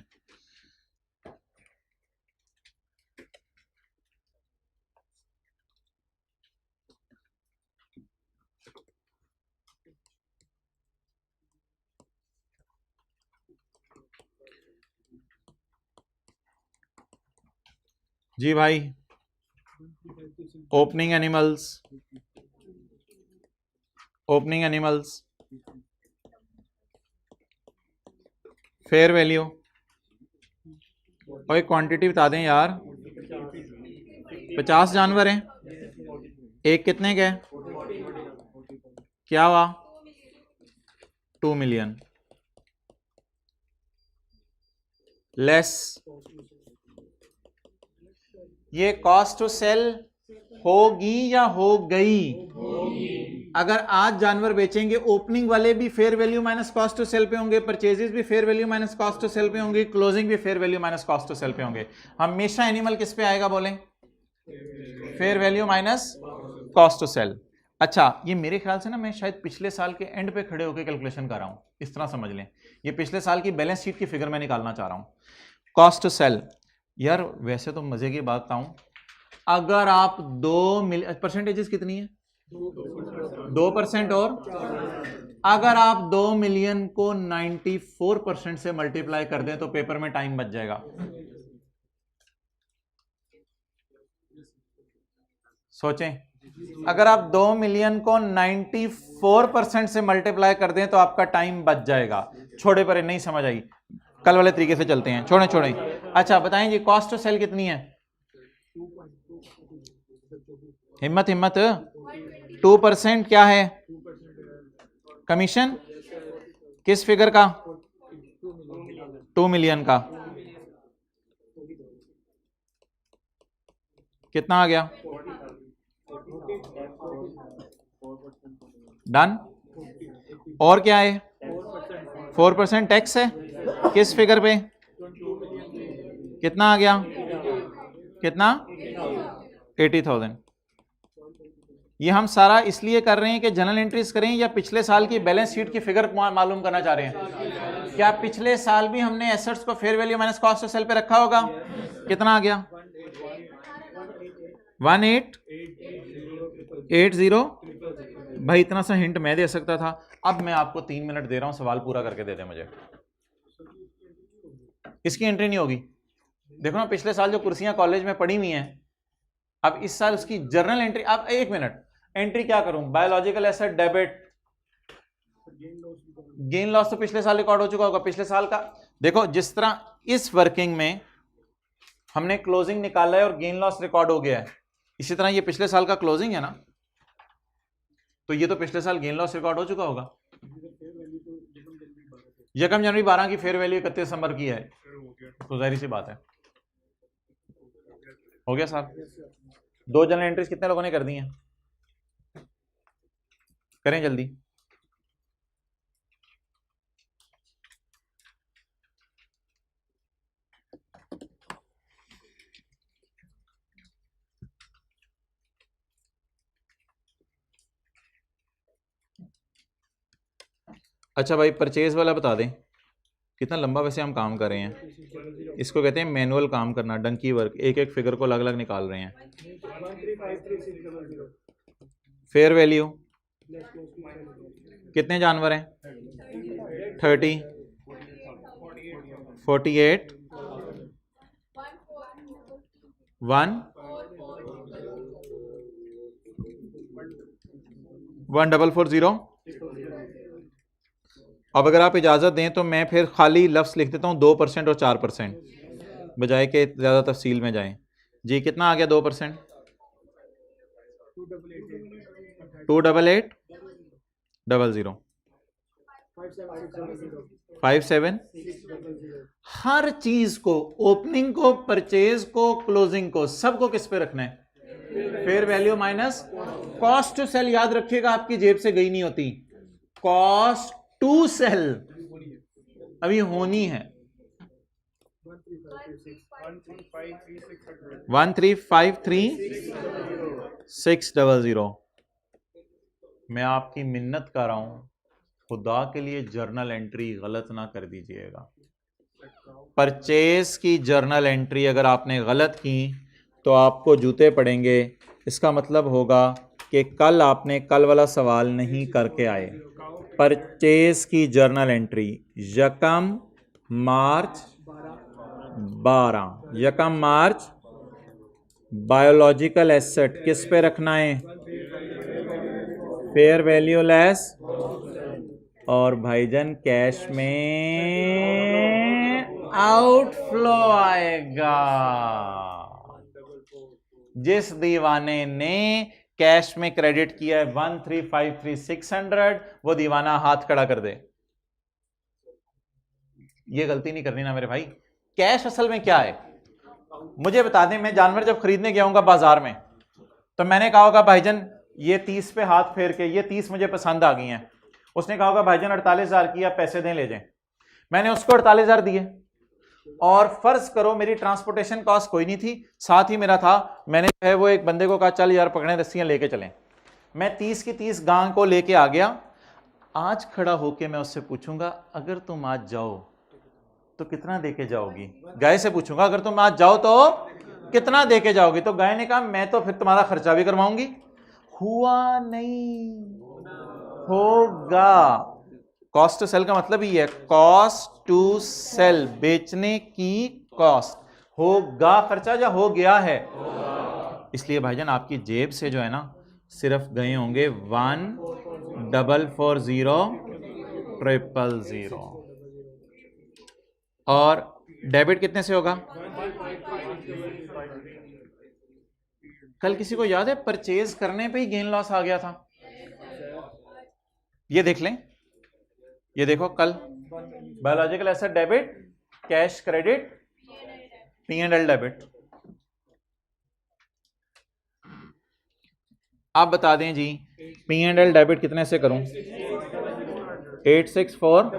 जी भाई, ओपनिंग एनिमल्स, फेयर वैल्यू और एक क्वांटिटी बता दें यार। 50 जानवर हैं, एक कितने के? क्या हुआ? 2 मिलियन लेस। ये कॉस्ट टू सेल होगी या हो गई? अगर आज जानवर बेचेंगे, ओपनिंग वाले भी fair value minus cost to cell पे होंगे, परचेजेस भी fair value minus cost to cell पे होंगे, क्लोजिंग भी fair value minus cost to cell पे होंगे। हमेशा एनिमल किस पे आएगा बोलें? Fair value minus cost to sell. अच्छा ये मेरे ख्याल से ना मैं शायद पिछले साल के एंड पे खड़े होकर कैलकुलेशन कर रहा हूं, इस तरह समझ लें। ये पिछले साल की बैलेंस शीट की फिगर मैं निकालना चाह रहा हूं। कॉस्ट टू सेल यार वैसे तो मजे की बात बताऊं, अगर आप 2 मिलियन, परसेंटेजेस कितनी है? 2%। और अगर आप 2 मिलियन को 94% से मल्टीप्लाई कर दें तो पेपर में टाइम बच जाएगा। सोचें अगर आप 2 मिलियन को 94% से मल्टीप्लाई कर दें तो आपका टाइम बच जाएगा। छोड़े पर नहीं समझ आई, कल वाले तरीके से चलते हैं। छोड़े छोड़े। अच्छा बताएं जी, कॉस्ट टू सेल कितनी है? हिम्मत हिम्मत। 2% क्या है? कमीशन। किस फिगर का? 2 मिलियन का। कितना आ गया? डन। और क्या है? 4% टैक्स है। किस फिगर पे? कितना आ गया? कितना? 80,000। ये हम सारा इसलिए कर रहे हैं कि जनरल एंट्रीज करें या पिछले साल की बैलेंस शीट की फिगर मालूम करना चाह रहे हैं? क्या पिछले साल भी हमने एसेट्स को fair value minus cost of cell पे रखा होगा? कितना आ गया? 1880। भाई इतना सा हिंट मैं दे सकता था। अब मैं आपको 3 मिनट दे रहा हूं, सवाल पूरा करके दे दे मुझे। इसकी एंट्री नहीं होगी। देखो ना, पिछले साल जो कुर्सियां कॉलेज में पड़ी हुई हैं, अब इस साल उसकी जर्नल एंट्री। अब 1 मिनट, एंट्री क्या करूं? Biological asset debit. Gain loss तो पिछले साल रिकॉर्ड हो चुका होगा। पिछले साल का देखो, जिस तरह इस वर्किंग में हमने क्लोजिंग निकाला है और गेन लॉस रिकॉर्ड हो गया है, इसी तरह ये पिछले साल का क्लोजिंग है ना, तो ये तो पिछले साल गेन लॉस रिकॉर्ड हो चुका होगा। यकम जनवरी 12 की फेयर वैल्यू 31 दिसंबर की है, तो जाहिर सी बात है हो गया साहब। 2 जनरल एंट्रीज कितने लोगों ने कर दी हैं? करें जल्दी। अच्छा भाई, परचेज वाला बता दें। कितना लंबा वैसे हम काम कर रहे हैं, इसको कहते हैं मैनुअल काम करना, डंकी वर्क। एक एक फिगर को अलग अलग निकाल रहे हैं। फेयर वैल्यू कितने जानवर हैं? 30, 48, 1440। अब अगर आप इजाज़त दें तो मैं फिर खाली लफ्ज़ लिख देता हूँ 2% और 4%, बजाय के ज़्यादा तफसील में जाएं। जी कितना आ गया 2%? 28800 57। हर चीज को, ओपनिंग को, परचेज को, क्लोजिंग को, सबको किस पे रखना है? Fair value minus cost to sell. याद रखिएगा, आपकी जेब से गई नहीं होती। कॉस्ट टू सेल अभी होनी है। 1353600। मैं आपकी मिन्नत कर रहा हूं, खुदा के लिए जर्नल एंट्री गलत ना कर दीजिएगा। परचेज की जर्नल एंट्री अगर आपने गलत की तो आपको जूते पड़ेंगे। इसका मतलब होगा कि कल आपने कल वाला सवाल नहीं करके आए। परचेज की जर्नल एंट्री 1 मार्च 12, 1 मार्च। बायोलॉजिकल एसेट किस पे रखना है? Fair value less. और भाईजान कैश में आउटफ्लो आएगा। जिस दीवाने ने कैश में क्रेडिट किया है 1353600, वो दीवाना हाथ खड़ा कर दे। ये गलती नहीं करनी ना मेरे भाई। कैश असल में क्या है मुझे बता दें। मैं जानवर जब खरीदने गया हूं बाजार में, तो मैंने कहा होगा भाईजान ये 30 पे हाथ फेर के, ये 30 मुझे पसंद आ गई हैं। उसने कहा होगा भाईजान 48,000 की, आप पैसे दें ले जाएं। मैंने उसको 48,000 दिए, और फर्ज करो मेरी ट्रांसपोर्टेशन कॉस्ट कोई नहीं थी, साथ ही मेरा था। मैंने जो है वो एक बंदे को कहा चल यार पकड़े रस्सियां लेके चलें। मैं 30 की 30 गां को लेके आ गया। आज खड़ा होके मैं उससे पूछूंगा अगर तुम आज जाओ तो कितना देके जाओगी? गाय से पूछूंगा अगर तुम आज जाओ तो कितना देके जाओगी? तो गाय ने कहा मैं तो फिर तुम्हारा खर्चा भी करवाऊंगी। हुआ नहीं, होगा। कॉस्ट टू सेल का मतलब ही है, कॉस्ट टू सेल, बेचने की कॉस्ट। होगा खर्चा या हो गया है? इसलिए भाईजान आपकी जेब से जो है ना सिर्फ गए होंगे 1440000 और डेबिट कितने से होगा? कल किसी को याद है परचेज करने पे ही गेन लॉस आ गया था? ये देख लें, ये देखो कल biological asset debit, cash credit, P&L debit. आप बता दें जी P&L डेबिट कितने से करूं? 864।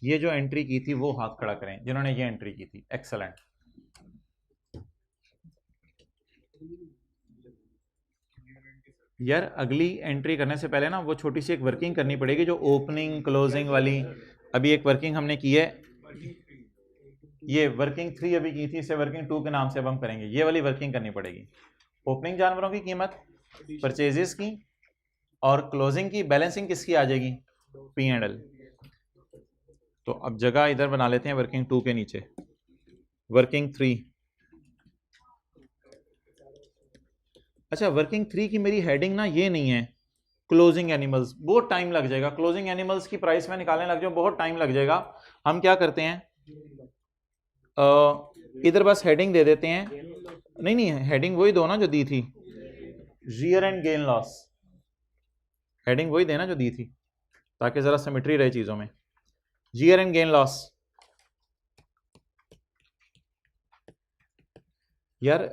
ये जो एंट्री की थी वो हाथ खड़ा करें जिन्होंने ये एंट्री की थी। एक्सेलेंट। यार अगली एंट्री करने से पहले ना वो छोटी सी एक वर्किंग करनी पड़ेगी, जो ओपनिंग क्लोजिंग वाली। अभी एक वर्किंग हमने की है, ये वर्किंग 3 अभी की थी, इसे वर्किंग 2 के नाम से अब हम करेंगे। ये वाली वर्किंग करनी पड़ेगी। ओपनिंग जानवरों की कीमत, परचेजेस की और क्लोजिंग की बैलेंसिंग किसकी आ जाएगी? P&L। तो अब जगह इधर बना लेते हैं वर्किंग 2 के नीचे, वर्किंग 3। अच्छा, वर्किंग 3 की मेरी हेडिंग ना ये नहीं है क्लोजिंग एनिमल्स, बहुत टाइम लग जाएगा। क्लोजिंग एनिमल्स की प्राइस में निकालने लग जाओ बहुत टाइम लग जाएगा। हम क्या करते हैं, इधर बस हेडिंग दे देते हैं। नहीं हेडिंग वही दो ना जो दी थी, year end gain loss. Heading वही देना जो दी थी ताकि जरा सिमेट्री रहे चीजों में। Year end gain loss. यार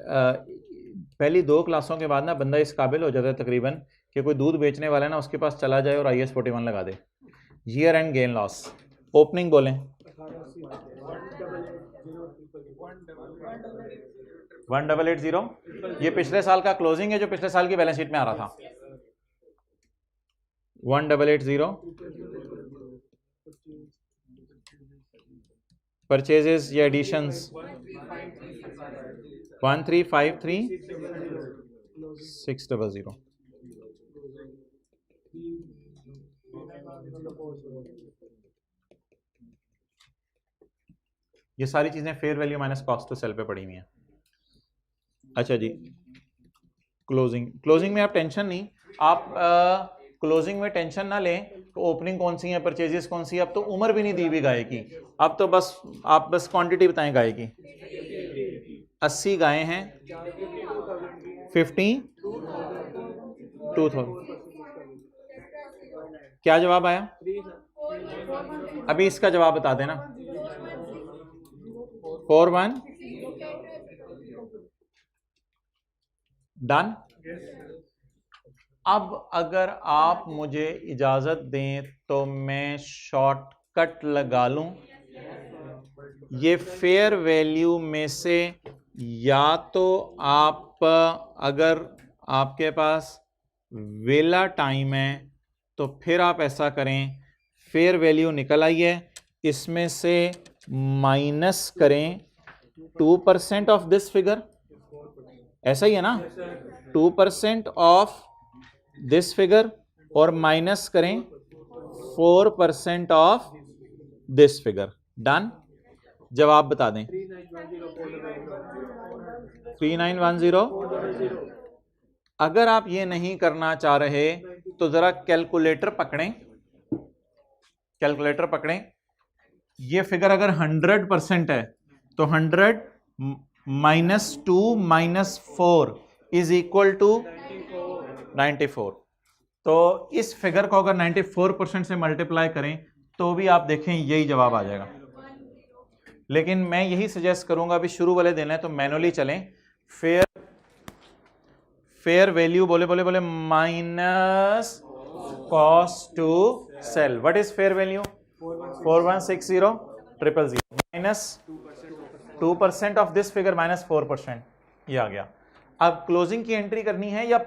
पहली 2 क्लासों के बाद ना बंदा इस काबिल हो जाता है तकरीबन कि कोई दूध बेचने वाला है ना उसके पास चला जाए और IAS 41 लगा दे। Year end gain loss. Opening बोलें 1880। ये पिछले साल का क्लोजिंग है जो पिछले साल की बैलेंस शीट में आ रहा था। 1880। परचेजेस या एडिशंस 1353600। ये सारी चीजें fair value minus cost to cell पे पड़ी हुई हैं। अच्छा जी, क्लोजिंग में आप टेंशन नहीं, आप क्लोजिंग में टेंशन ना लें तो ओपनिंग कौन सी है, परचेजेस कौन सी है। अब तो उम्र भी नहीं दी हुई गाय की, अब तो बस आप बस क्वांटिटी बताएं गाय की। 80 गायें हैं, 52,000। क्या जवाब आया? अभी इसका जवाब बता देना। 41 डन। अब अगर आप मुझे इजाजत दें तो मैं शॉर्टकट लगा लूं। ये फेयर वैल्यू में से या तो आप, अगर आपके पास वेला टाइम है तो फिर आप ऐसा करें, फेयर वैल्यू निकल आई है, इसमें से माइनस करें 2% ऑफ दिस फिगर। ऐसा ही है ना, 2% ऑफ दिस फिगर और माइनस करें 4% ऑफ दिस फिगर। डन। जवाब बता दें। 3910। अगर आप ये नहीं करना चाह रहे तो जरा कैलकुलेटर पकड़ें, कैलकुलेटर पकड़ें। ये फिगर अगर 100% है तो 100 minus 2 minus 4 is equal to 94। तो इस फिगर को अगर 94% से मल्टीप्लाई करें तो भी आप देखें यही जवाब आ जाएगा। लेकिन मैं यही सजेस्ट करूंगा, अभी शुरू वाले दिन है तो मैनुअली चलें। फेयर वैल्यू बोले बोले बोले minus cost to sell. What is fair value? 4160000 minus 2% of this figure minus 4%। ये आ गया। अब क्लोजिंग की एंट्री करनी है या